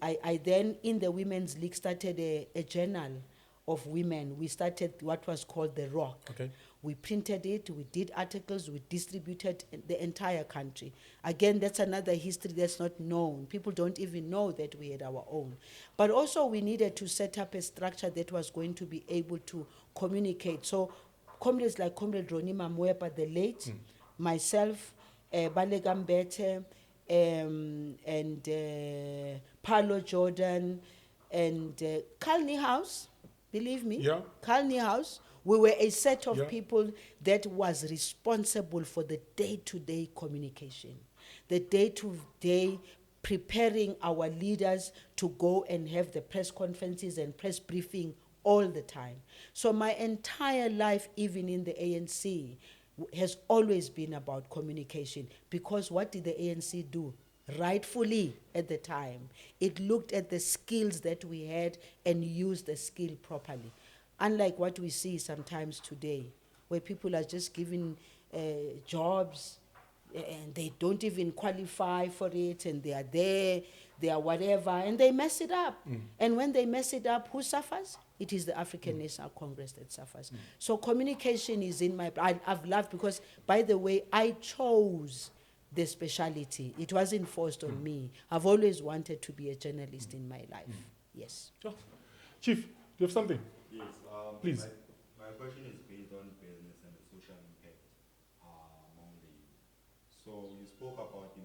I then, in the Women's League, started a journal of women. We started what was called The Rock. Okay. We printed it, we did articles, we distributed the entire country. Again, that's another history that's not known. People don't even know that we had our own. But also we needed to set up a structure that was going to be able to communicate. So comrades like Comrade Ronnie Mamwepa, the late, myself, Balegam Bete, and Paulo Jordan, and Carl Niehaus, believe me, Yeah. Carl Niehaus, we were a set of Yeah. people that was responsible for the day-to-day communication, the day-to-day preparing our leaders to go and have the press conferences and press briefing all the time. So my entire life, even in the ANC, has always been about communication, because what did the ANC do? Rightfully at the time, it looked at the skills that we had and used the skill properly. Unlike what we see sometimes today, where people are just given jobs and they don't even qualify for it, and they are there, they are whatever, and they mess it up. And when they mess it up, who suffers? It is the African National Congress that suffers. So communication is in my, I've loved, because, by the way, I chose the speciality. It wasn't forced on me. I've always wanted to be a journalist in my life. Yes. Sure. Chief, do you have something? Yes, Please. My question is based on business and the social impact among the youth. So you spoke about the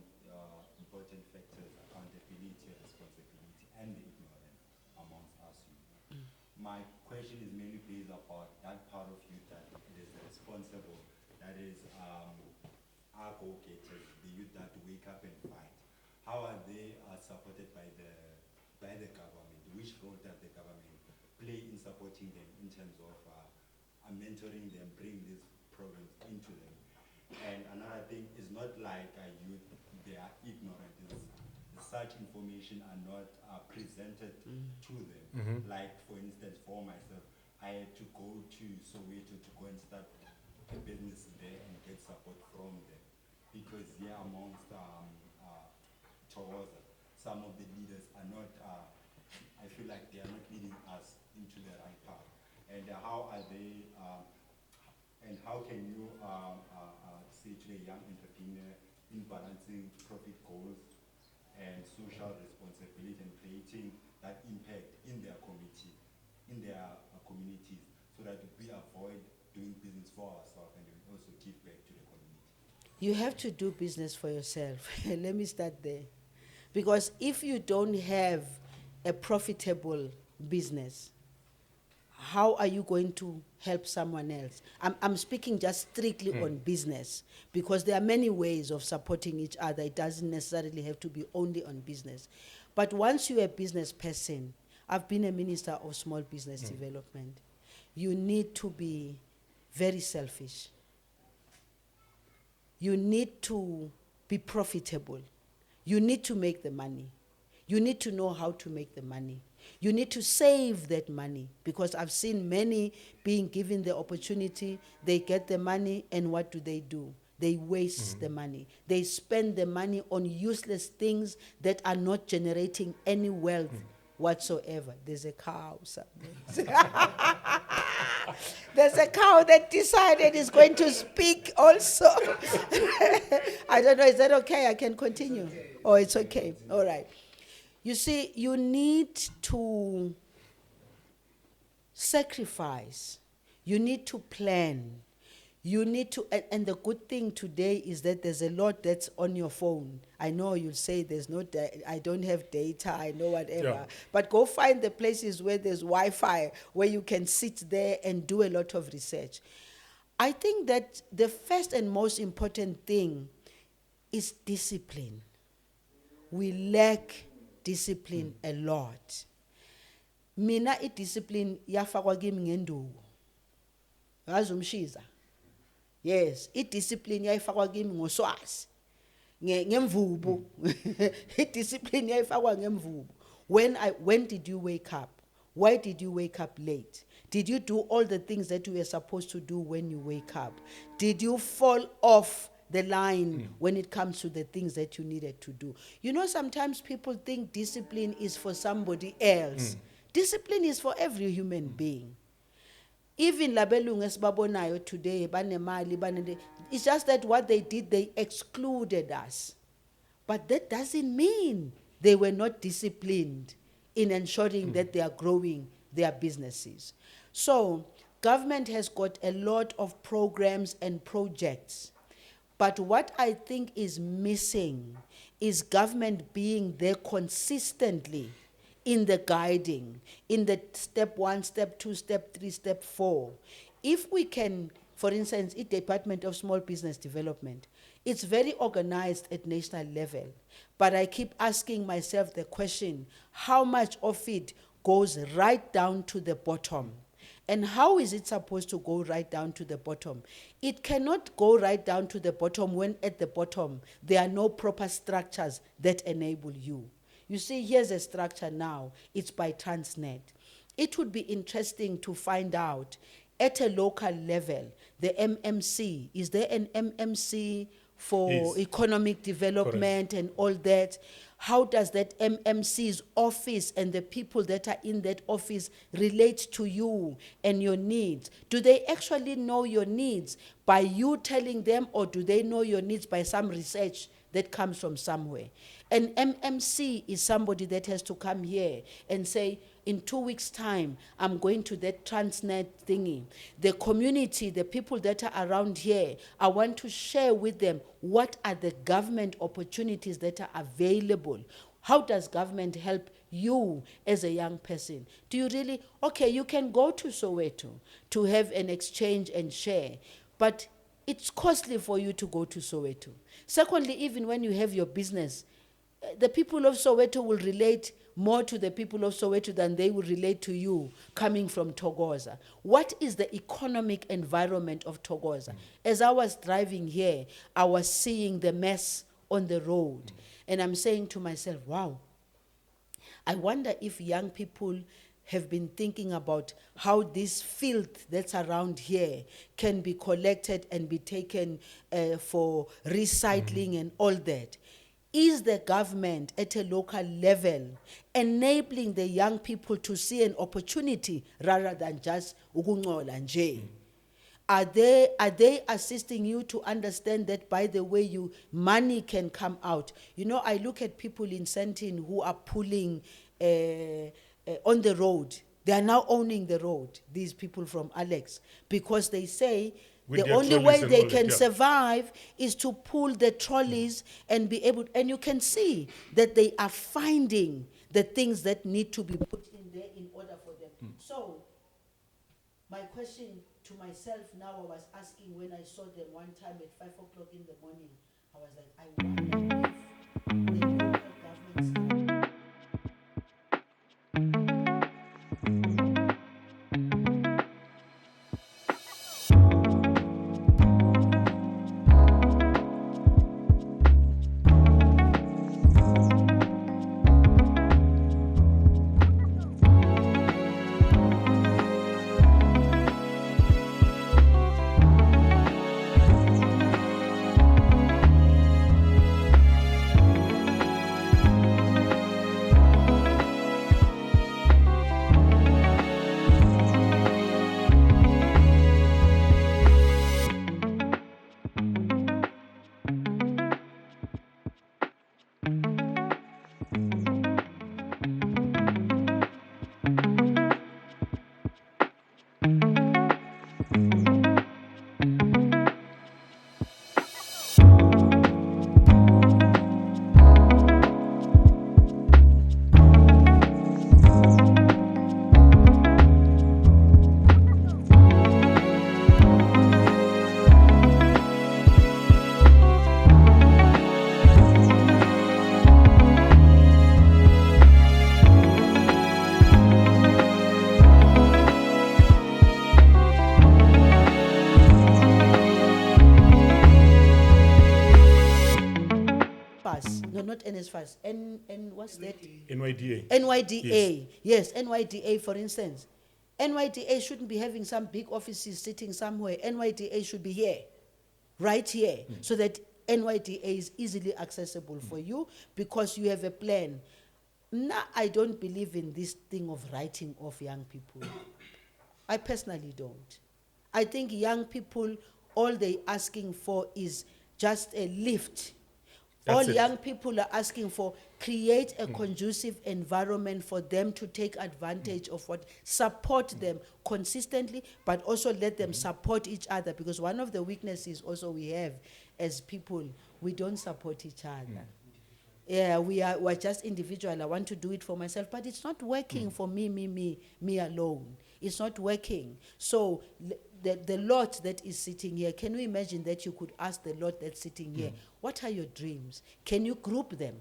important factors, accountability, responsibility, and the ignorance amongst us youth. My question is mainly based about that part of youth that is responsible, that is our go-getters, the youth that wake up and fight. How are they supported by the government? Which role does the government play in supporting them in terms of mentoring them, bring these programs into them? And another thing is not like youth, they are ignorant. Such information are not presented to them. Like, for instance, for myself, I had to go to Soweto to go and start a business there and get support from them. Because here amongst Togoza, some of the leaders are not, I feel like they are not leading us into the right path. And how are they, and how can you say to a young entrepreneur in balancing profit goals and social responsibility and creating that impact in their community, in their communities, so that we avoid doing business for ourselves and we also give back to the community? You have to do business for yourself. Let me start there. Because if you don't have a profitable business, how are you going to help someone else? I'm speaking just strictly on business, because there are many ways of supporting each other. It doesn't necessarily have to be only on business. But once you're a business person, I've been a minister of small business development, you need to be very selfish. You need to be profitable. You need to make the money. You need to know how to make the money. You need to save that money, because I've seen many being given the opportunity, they get the money, and what do? they waste the money. They spend the money on useless things that are not generating any wealth whatsoever. There's a cow somewhere. There's a cow that decided is going to speak also. I don't know, is that okay? I can continue? Oh, it's okay. All right. You see, you need to sacrifice. You need to plan. You need to, and the good thing today is that there's a lot that's on your phone. I know you'll say there's no, I don't have data, I know whatever. Yeah. But go find the places where there's Wi-Fi, where you can sit there and do a lot of research. I think that the first and most important thing is discipline. We lack discipline a lot. Mina discipline yafakwa kimi ngenduku. Ngazumshiza. Yes, discipline yayifakwa kimi ngoswazi. Ngemvubu. Discipline yayifakwa ngemvubu. When did you wake up? Why did you wake up late? Did you do all the things that you were supposed to do when you wake up? Did you fall off the line when it comes to the things that you needed to do? You know, sometimes people think discipline is for somebody else. Discipline is for every human being. Even labelungu esibabonayo today, banemali, it's just that what they did, they excluded us. But that doesn't mean they were not disciplined in ensuring that they are growing their businesses. So, government has got a lot of programs and projects. But what I think is missing is government being there consistently in the guiding, in the step 1, step 2, step 3, step 4. If we can, for instance, the Department of Small Business Development, it's very organized at national level. But I keep asking myself the question, how much of it goes right down to the bottom? And how is it supposed to go right down to the bottom? It cannot go right down to the bottom when at the bottom there are no proper structures that enable you. You see, here's a structure now. It's by Transnet. It would be interesting to find out at a local level, the MMC, is there an MMC for Yes. economic development and all that? How does that MMC's office and the people that are in that office relate to you and your needs? Do they actually know your needs by you telling them, or do they know your needs by some research that comes from somewhere? An MMC is somebody that has to come here and say, in 2 weeks' time, I'm going to that Transnet thingy. The community, the people that are around here, I want to share with them what are the government opportunities that are available. How does government help you as a young person? Do you really, okay, you can go to Soweto to have an exchange and share, but it's costly for you to go to Soweto. Secondly, even when you have your business, the people of Soweto will relate more to the people of Soweto than they will relate to you coming from Thokoza. What is the economic environment of Thokoza? As I was driving here, I was seeing the mess on the road. And I'm saying to myself, wow, I wonder if young people have been thinking about how this filth that's around here can be collected and be taken for recycling and all that. Is the government at a local level enabling the young people to see an opportunity rather than just ukuncola nje? Are they assisting you to understand that, by the way, money can come out? You know, I look at people in Sentin who are pulling on the road. They are now owning the road, these people from Alex, because they say With the their only trolleys way and they all that, can yeah. survive is to pull the trolleys and be able, and you can see that they are finding the things that need to be put in there in order for them. So, my question to myself now, I was asking when I saw them one time at 5 o'clock in the morning, I was like, I wonder if the local governments NSFAS? What's that? NYDA. NYDA. Yes, NYDA, for instance. NYDA shouldn't be having some big offices sitting somewhere. NYDA should be here, right here, so that NYDA is easily accessible for you because you have a plan. Now, I don't believe in this thing of writing off young people. I personally don't. I think young people, all they're asking for is just a lift. All young people are asking for, create a conducive environment for them to take advantage of what, support them consistently, but also let them support each other. Because one of the weaknesses also we have as people, we don't support each other. Yeah, we're just individual. I want to do it for myself, but it's not working for me alone. It's not working. So the lot that is sitting here, can you imagine that you could ask the lot that's sitting here, what are your dreams? Can you group them?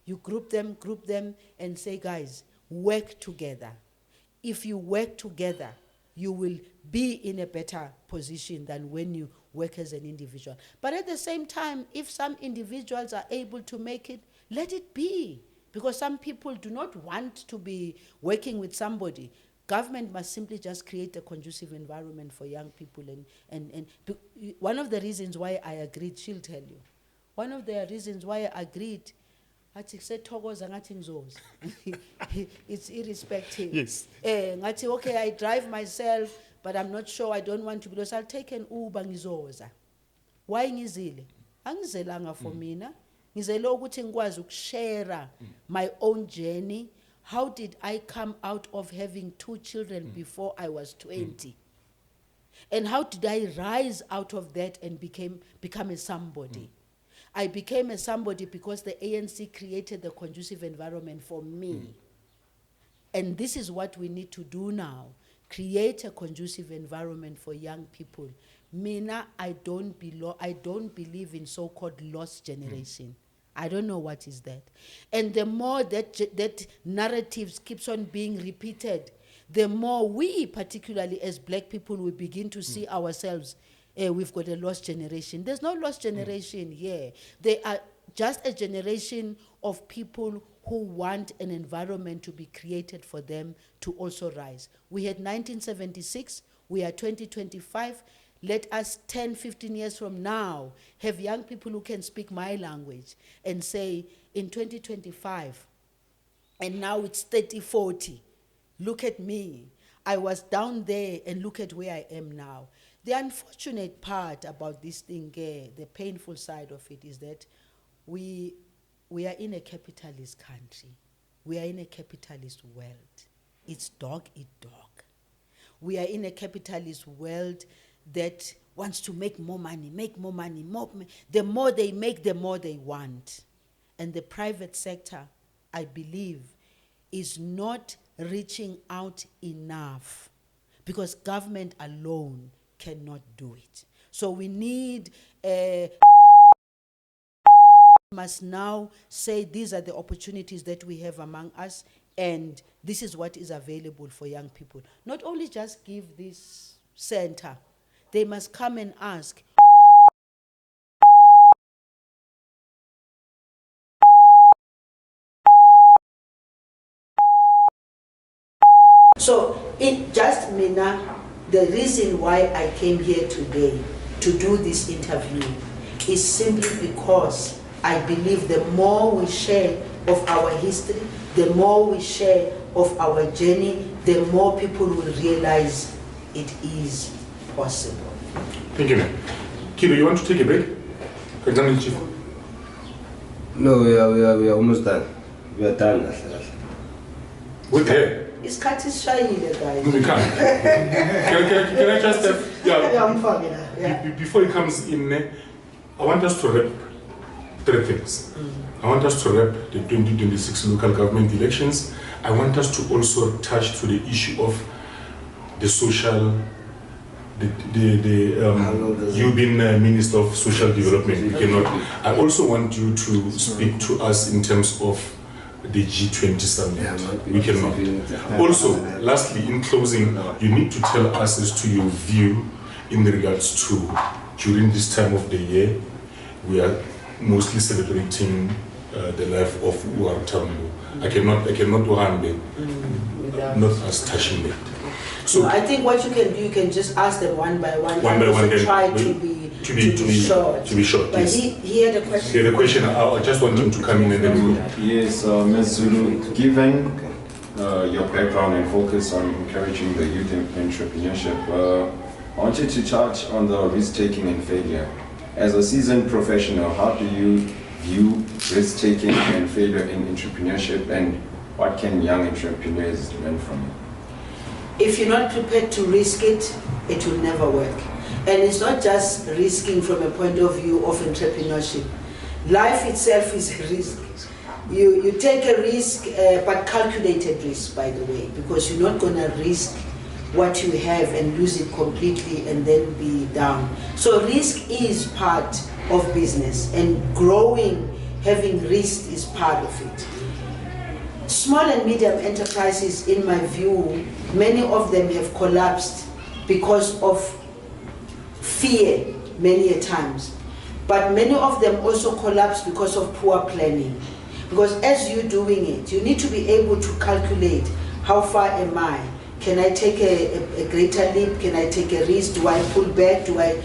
You group them and say, guys, work together. If you work together, you will be in a better position than when you work as an individual. But at the same time, if some individuals are able to make it, let it be. Because some people do not want to be working with somebody. Government must simply just create a conducive environment for young people. And one of the reasons why I agreed, she'll tell you. One of the reasons why I agreed, it's irrespective. Yes. Okay, I drive myself, but I'm not sure, I don't want to, because I'll take an Uber ngizoza. Why ngizile? Angizelanga for mina. Ngizele ukuthi ngikwazi ukushare my own journey. How did I come out of having 2 children before I was 20? And how did I rise out of that and become a somebody? I became a somebody because the ANC created the conducive environment for me. And this is what we need to do now. Create a conducive environment for young people. Mina, I don't believe in so-called lost generation. I don't know what is that. And the more that narratives keeps on being repeated, the more we, particularly as black people, we begin to see ourselves, we've got a lost generation. There's no lost generation here. They are just a generation of people who want an environment to be created for them to also rise. We had 1976, we are 2025. Let us 10, 15 years from now have young people who can speak my language and say, in 2025, and now it's 30, 40. Look at me. I was down there and look at where I am now. The unfortunate part about this thing, the painful side of it, is that we are in a capitalist country. We are in a capitalist world. It's dog eat dog. We are in a capitalist world that wants to make more money. The more they make, the more they want. And the private sector, I believe, is not reaching out enough because government alone cannot do it. So we need must now say these are the opportunities that we have among us and this is what is available for young people. Not only just give this center, they must come and ask. So it just Mina, the reason why I came here today to do this interview is simply because I believe the more we share of our history, the more we share of our journey, the more people will realize it is possible. Thank you, ma'am. Kido, you want to take a break? Chief. No, we are almost done. We are done. With her? His cat is shiny, guys. No, we can't. Can I just have... Yeah. Before he comes in, I want us to wrap 3 things. I want us to wrap the 2026 local government elections. I want us to also touch to the issue of the social... You've been Minister of Social Development. You cannot. I also want you to speak to us in terms of the G20 summit. We cannot. Also, lastly, in closing, you need to tell us as to your view in regards to during this time of the year, we are mostly celebrating the life of Uartamlu. I cannot Uhambe, not us touching it. So I think what you can do, you can just ask them one by one. One by one, then try to be short. To be short. But Yes. he had a question. He had a question. I just want him to come in and then we'll. Yes, Ms. Zulu, given your background and focus on encouraging the youth in entrepreneurship, I wanted to touch on the risk-taking and failure. As a seasoned professional, how do you view risk-taking and failure in entrepreneurship, and what can young entrepreneurs learn from it? If you're not prepared to risk it, it will never work. And it's not just risking from a point of view of entrepreneurship. Life itself is a risk. You take a risk, but calculated risk, by the way, because you're not going to risk what you have and lose it completely and then be down. So risk is part of business, and growing, having risk is part of it. Small and medium enterprises, in my view, many of them have collapsed because of fear many a times. But many of them also collapse because of poor planning. Because as you're doing it, you need to be able to calculate, how far am I? Can I take a greater leap? Can I take a risk? Do I pull back? Do I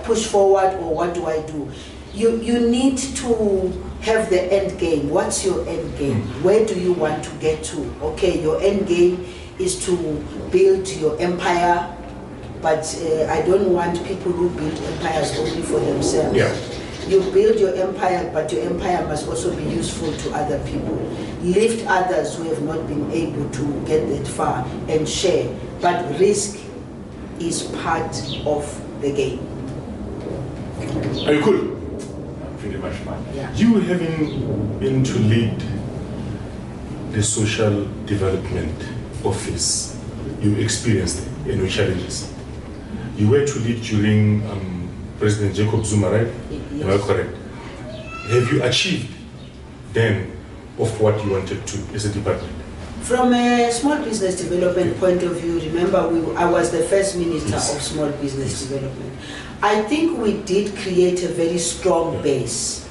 push forward? Or what do I do? You need to have the end game. What's your end game? Where do you want to get to? Okay, your end game is to build your empire, but I don't want people who build empires only for themselves. Yeah. You build your empire, but your empire must also be useful to other people. Lift others who have not been able to get that far and share. But risk is part of the game. Are you cool? Pretty much fine. Yeah. You having been to lead the social development office, you experienced any challenges. You were to lead during President Jacob Zuma, right? Yes. Am I correct? Have you achieved then of what you wanted to as a department? From a small business development point of view, remember I was the first minister Yes. of small business development. I think we did create a very strong base,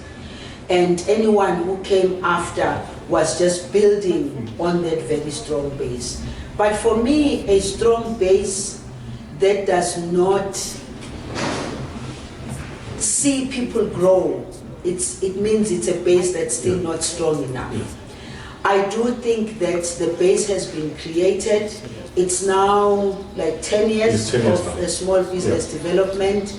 and anyone who came after was just building on that very strong base. But for me, a strong base that does not see people grow, it means it's a base that's still not strong enough. I do think that the base has been created. It's now like 10 years It's 10 years of now. a small business development.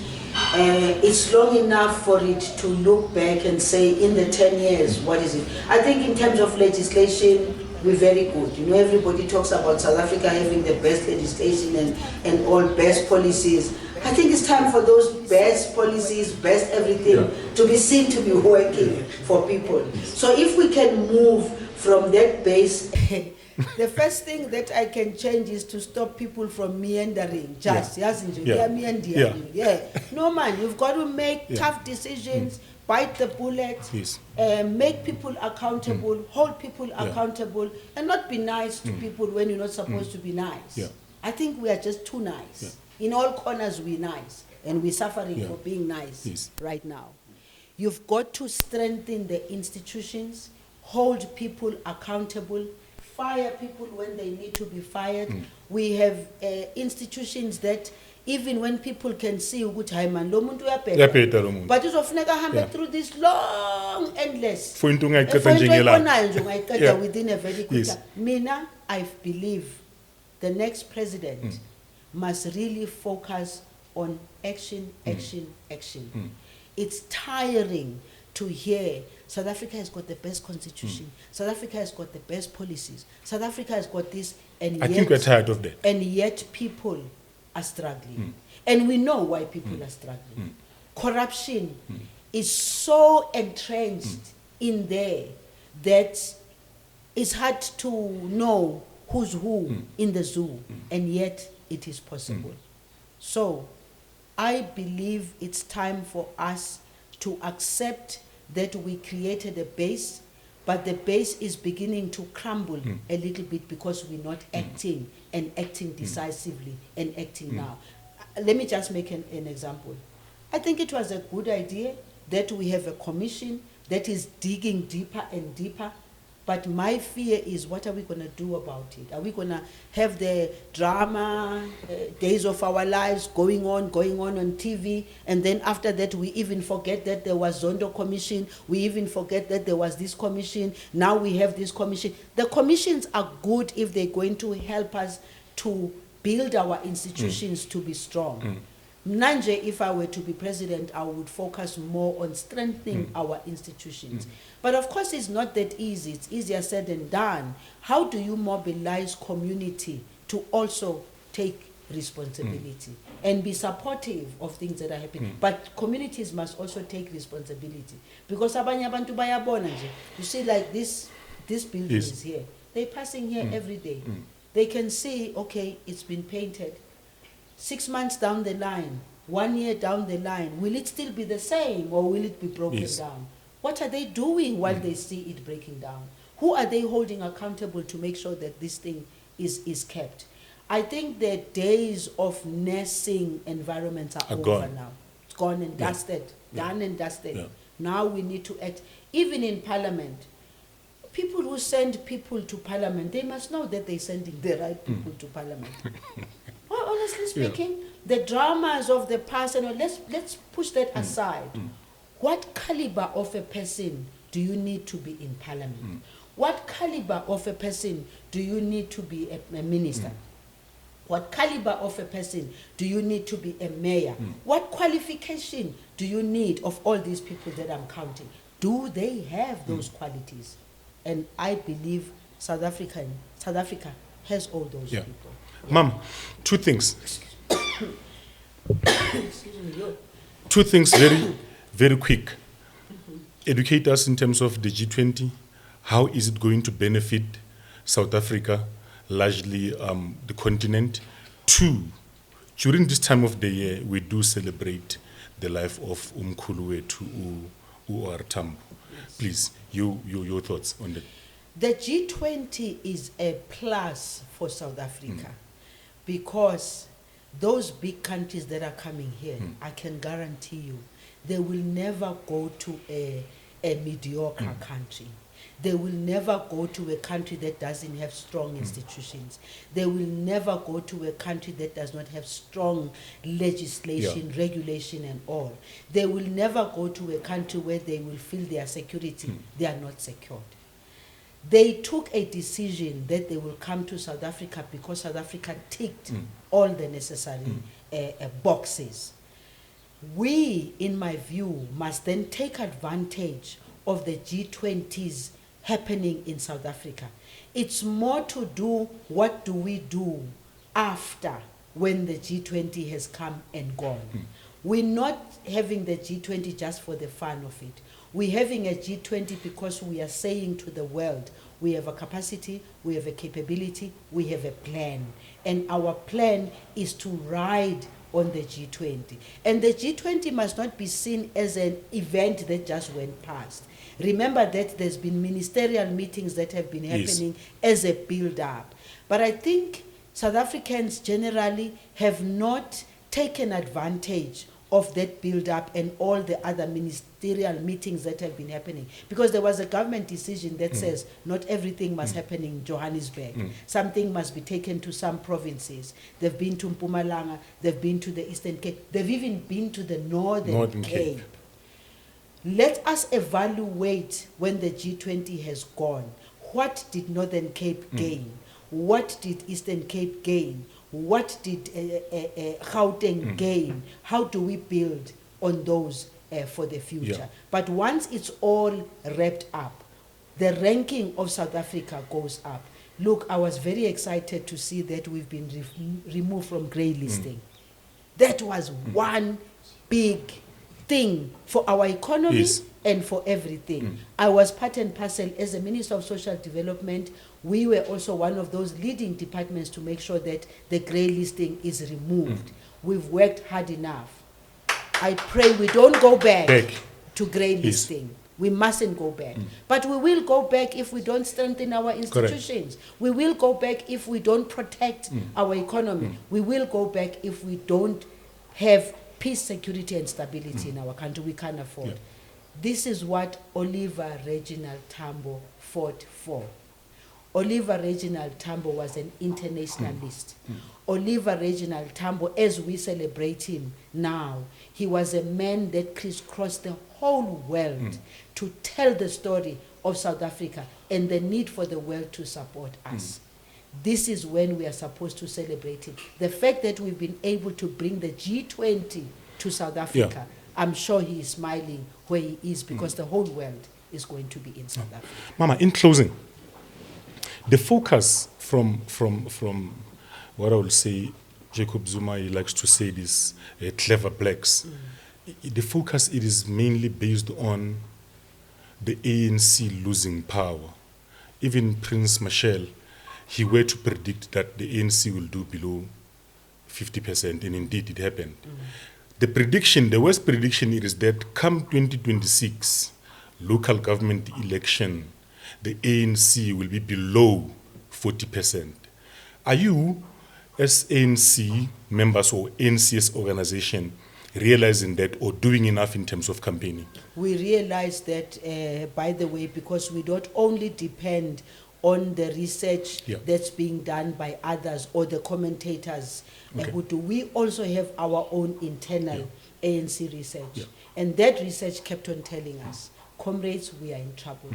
It's long enough for it to look back and say, in the 10 years, what is it? I think in terms of legislation, we're very good. You know, everybody talks about South Africa having the best legislation and all best policies. I think it's time for those best policies, best everything, to be seen to be working for people. So if we can move from that base, the first thing that I can change is to stop people from meandering. Just, meandering. No man, you've got to make tough decisions, bite the bullet, Yes. make people accountable, hold people accountable, and not be nice to people when you're not supposed to be nice. Yeah. I think we are just too nice. In all corners, we're nice, and we're suffering for being nice Yes. right now. You've got to strengthen the institutions, hold people accountable, fire people when they need to be fired. We have institutions that even when people can see ukuthi hayi man lo muntu uyabheda, but uzofuneka ahambe through this long endless For into ungayiqeda for into nje ngelanga. oyibonayo nje ungayiqeda Yeah. within a very quick Yes. time. Mina, I believe the next president must really focus on action. It's tiring to hear South Africa has got the best constitution, South Africa has got the best policies, South Africa has got this, and I think we're yet, tired of that. and yet people are struggling. And we know why people are struggling. Corruption is so entrenched in there that it's hard to know who's who in the zoo, and yet it is possible. So I believe it's time for us to accept that we created a base, but the base is beginning to crumble a little bit because we're not acting and acting decisively and acting now. Let me just make an example. I think it was a good idea that we have a commission that is digging deeper and deeper. But my fear is, what are we going to do about it? Are we going to have the drama, days of our lives going on on TV, and then after that we even forget that there was Zondo Commission, we even forget that there was this commission, now we have this commission. The commissions are good if they're going to help us to build our institutions to be strong. Nanje, if I were to be president, I would focus more on strengthening our institutions. But of course, it's not that easy. It's easier said than done. How do you mobilize community to also take responsibility and be supportive of things that are happening? But communities must also take responsibility. Because abanye abantu bayabona nje. You see, like this building is here. They're passing here every day. They can see, okay, it's been painted. 6 months down the line, 1 year down the line, will it still be the same, or will it be broken down? What are they doing while they see it breaking down? Who are they holding accountable to make sure that this thing is kept? I think the days of nursing environments are over gone. now. It's gone and dusted, done and dusted. Now we need to act. Even in Parliament, people who send people to Parliament, they must know that they're sending the right people to Parliament. Well, honestly speaking, the dramas of the past, and let's push that aside. What caliber of a person do you need to be in Parliament? What caliber of a person do you need to be a minister? What caliber of a person do you need to be a mayor? What qualification do you need of all these people that I'm counting? Do they have those qualities? And I believe South Africa has all those people. Ma'am, two things. Excuse me, yo. Two things very quick. Educate us in terms of the G20. How is it going to benefit South Africa, largely the continent? Two, during this time of the year, we do celebrate the life of Umkhulu wethu U.R. Tambo. Please, your thoughts on that. The G20 is a plus for South Africa because those big countries that are coming here, I can guarantee you, they will never go to a mediocre country. They will never go to a country that doesn't have strong institutions. They will never go to a country that does not have strong legislation, regulation and all. They will never go to a country where they will feel their security. They are not secured. They took a decision that they will come to South Africa because South Africa ticked all the necessary boxes. We, in my view, must then take advantage of the G20's happening in South Africa. It's more to do, what do we do after when the G20 has come and gone? We're not having the G20 just for the fun of it. We're having a G20 because we are saying to the world, we have a capacity, we have a capability, we have a plan. And our plan is to ride on the G20. And the G20 must not be seen as an event that just went past. Remember that there's been ministerial meetings that have been happening as a build-up. But I think South Africans generally have not taken advantage of that build-up and all the other ministerial meetings that have been happening. Because there was a government decision that says not everything must happen in Johannesburg. Something must be taken to some provinces. They've been to Mpumalanga, they've been to the Eastern Cape, they've even been to the Northern Cape. Let us evaluate when the G20 has gone. What did Northern Cape gain? What did Eastern Cape gain? What did Gauteng gain? How do we build on those for the future? But once it's all wrapped up, the ranking of South Africa goes up. Look, I was very excited to see that we've been removed from grey listing. That was one big thing for our economy and for everything. I was part and parcel as a Minister of Social Development. We were also one of those leading departments to make sure that the grey listing is removed. We've worked hard enough. I pray we don't go back to grey listing. We mustn't go back. But we will go back if we don't strengthen our institutions. We will go back if we don't protect our economy. We will go back if we don't have peace, security and stability in our country. We can't afford. This is what Oliver Reginald Tambo fought for. Oliver Reginald Tambo was an internationalist. Oliver Reginald Tambo, as we celebrate him now, he was a man that crisscrossed the whole world to tell the story of South Africa and the need for the world to support us. This is when we are supposed to celebrate it. The fact that we've been able to bring the G20 to South Africa, I'm sure he is smiling where he is because the whole world is going to be in South Africa. Mama, in closing, the focus from what I will say, Jacob Zuma, he likes to say this, clever blacks. The focus, it is mainly based on the ANC losing power. Even Prince Machel, he were to predict that the ANC will do below 50%, and indeed it happened. The prediction, the worst prediction is that come 2026, local government election, the ANC will be below 40%. Are you, as ANC members or NCS organization, realizing that or doing enough in terms of campaigning? We realize that, by the way, because we don't only depend on the research that's being done by others or the commentators who do, we also have our own internal ANC research. And that research kept on telling us, comrades, we are in trouble.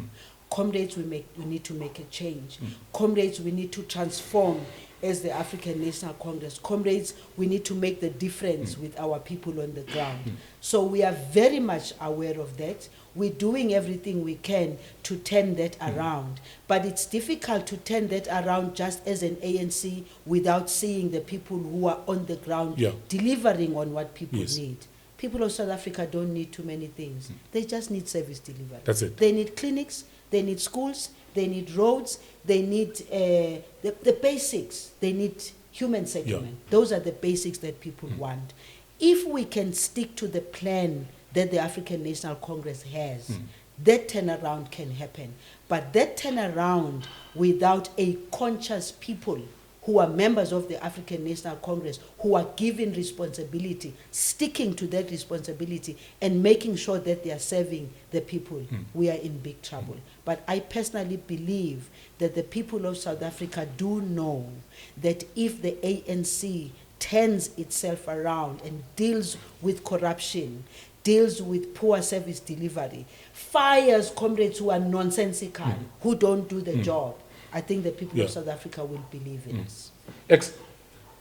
Comrades, we need to make a change. Comrades, we need to transform as the African National Congress. Comrades, we need to make the difference with our people on the ground. So we are very much aware of that. We're doing everything we can to turn that around. But it's difficult to turn that around just as an ANC without seeing the people who are on the ground delivering on what people need. People of South Africa don't need too many things. They just need service delivery. That's it. They need clinics, they need schools, they need roads, they need the basics. They need human settlement. Those are the basics that people want. If we can stick to the plan that the African National Congress has, that turnaround can happen. But that turnaround without a conscious people who are members of the African National Congress, who are given responsibility, sticking to that responsibility and making sure that they are serving the people, we are in big trouble. But I personally believe that the people of South Africa do know that if the ANC turns itself around and deals with corruption, deals with poor service delivery, fires comrades who are nonsensical, who don't do the job, I think the people of South Africa will believe in us.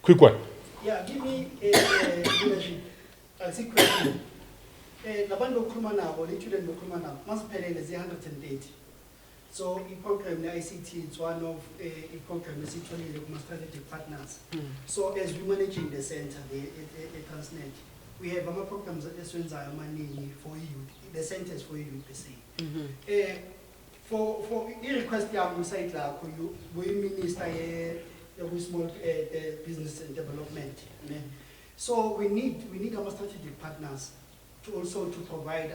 Quick one. Yeah, give me leadership. I see question. Nabantu okhuluma nabo, lethule lokhuluma nabo, masiphelele zi-180. So i-program ne-ICT, it's one of i-program esitholile kuma-strategic partners. So as we managing the center, the Transnet, we have ama-programs esiwenzayo amaningi for youth. The center is for youth, per se. For i-request yami side lakho, uyi-minister ye-small business and development. So we need ama-strategic partners to also to provide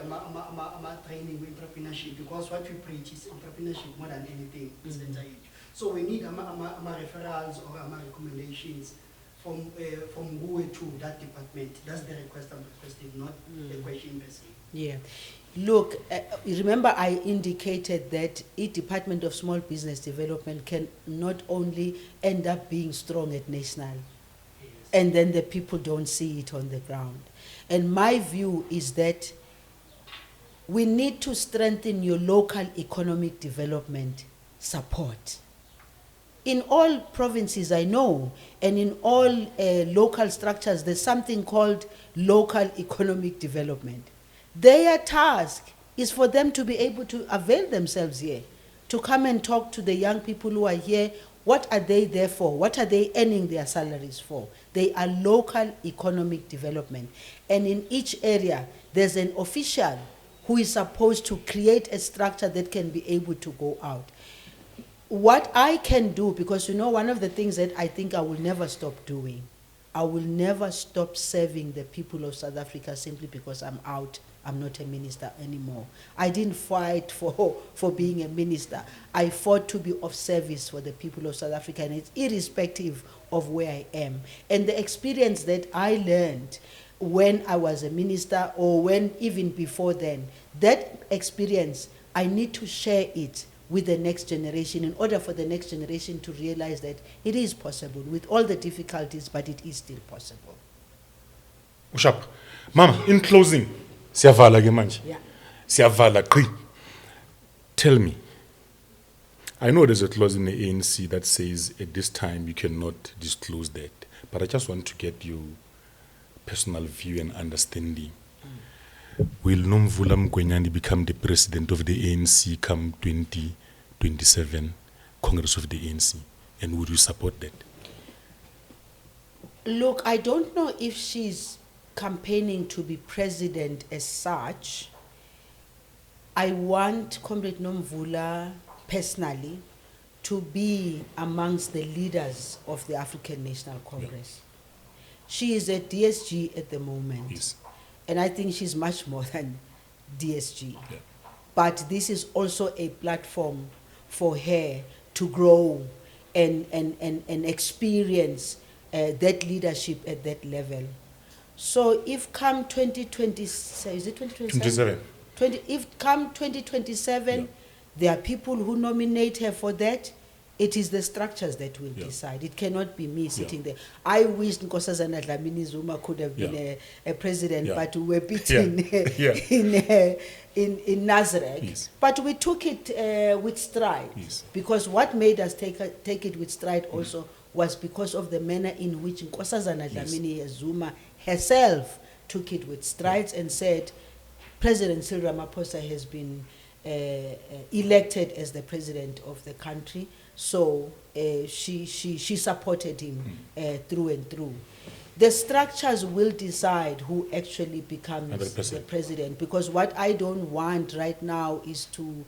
training with entrepreneurship, because what we preach is entrepreneurship more than anything. So we need referrals or recommendations from GUE to that department. That's the request I'm requesting, not the question per se. Yeah. Look, remember I indicated that the Department of Small Business Development can not only end up being strong at national, and then the people don't see it on the ground. And my view is that we need to strengthen your local economic development support. In all provinces I know, and in all local structures, there's something called local economic development. Their task is for them to be able to avail themselves here, to come and talk to the young people who are here. What are they there for? What are they earning their salaries for? They are local economic development. And in each area, there's an official who is supposed to create a structure that can be able to go out. What I can do, because you know, one of the things that I think I will never stop doing, I will never stop serving the people of South Africa simply because I'm out. I'm not a minister anymore. I didn't fight for being a minister. I fought to be of service for the people of South Africa, and it's irrespective of where I am. And the experience that I learned when I was a minister or when even before then. That experience, I need to share it with the next generation in order for the next generation to realize that it is possible with all the difficulties, but it is still possible. Ushap. Mama, in closing, siyavala ke manje. Yeah. Siyavala qhi. Tell me, I know there's a clause in the ANC that says at this time you cannot disclose that, but I just want to get your personal view and understanding. Will Nomvula Mgwenyani become the president of the ANC come 2027 Congress of the ANC? And would you support that? Look, I don't know if she's campaigning to be president as such. I want Comrade Nomvula personally to be amongst the leaders of the African National Congress. She is at DSG at the moment. Yes. And I think she's much more than DSG. Yeah. But this is also a platform for her to grow and experience that leadership at that level. So if come 2027, is it 2027? 27. If come 2027, Yeah. there are people who nominate her for that. It is the structures that will Yeah. decide. It cannot be me sitting there. I wish Nkosazana Dlamini Zuma could have been a president, Yeah. but we were beaten Yeah. in Nazareth. Yes. But we took it with stride, Yes. because what made us take it with stride also was because of the manner in which Nkosazana Dlamini Zuma herself took it with strides and said, President Cyril Ramaphosa has been elected as the president of the country, so she supported him through and through. The structures will decide who actually becomes 100%. the president, because what I don't want right now is to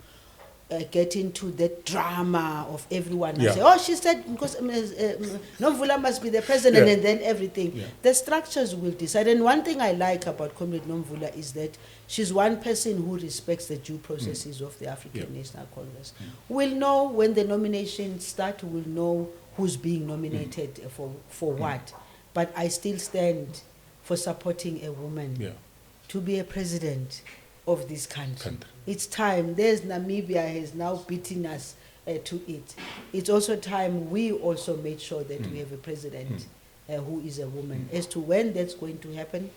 get into the drama of everyone and say, oh, she said because Nomvula must be the president, and then everything. Yeah. The structures will decide. And one thing I like about Comrade Nomvula is that she's one person who respects the due processes of the African National Congress. We'll know when the nominations start, we'll know who's being nominated for what. But I still stand for supporting a woman to be a president of this country. It's time. There's Namibia has now beaten us to it. It's also time we also made sure that we have a president who is a woman. As to when that's going to happen,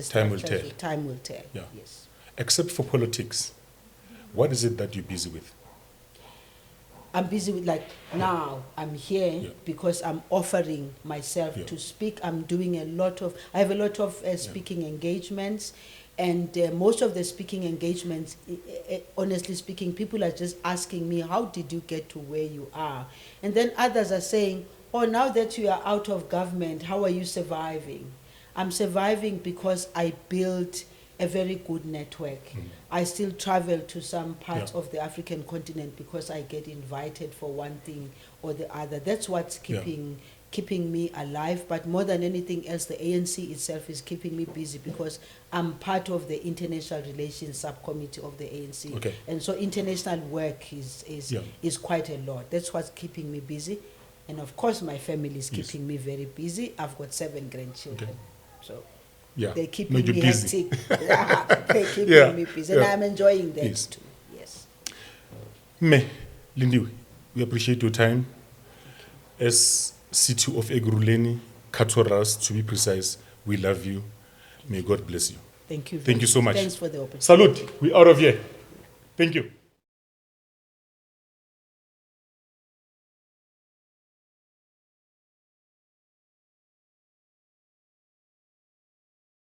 Time will tell. Time will tell. Yeah. Yes. Except for politics, what is it that you're busy with? I'm busy with, like, now I'm here because I'm offering myself to speak. I'm doing I have a lot of speaking engagements, and most of the speaking engagements, honestly speaking, people are just asking me, how did you get to where you are? And then others are saying, oh, now that you are out of government, how are you surviving? I'm surviving because I built a very good network. I still travel to some parts of the African continent because I get invited for one thing or the other. That's what's keeping me alive. But more than anything else, the ANC itself is keeping me busy because I'm part of the international relations subcommittee of the ANC. Okay. And so international work is quite a lot. That's what's keeping me busy. And of course, my family is keeping me very busy. I've got 7 grandchildren. So they keep me busy. hectic. They keep me busy. And I'm enjoying that too. Yes. Me, Lindiwe, we appreciate your time. As City of Ekurhuleni, Katoras, to be precise, we love you. May God bless you. Thank you. Thank you so much. Thanks for the opportunity. Salute. We out of here. Thank you.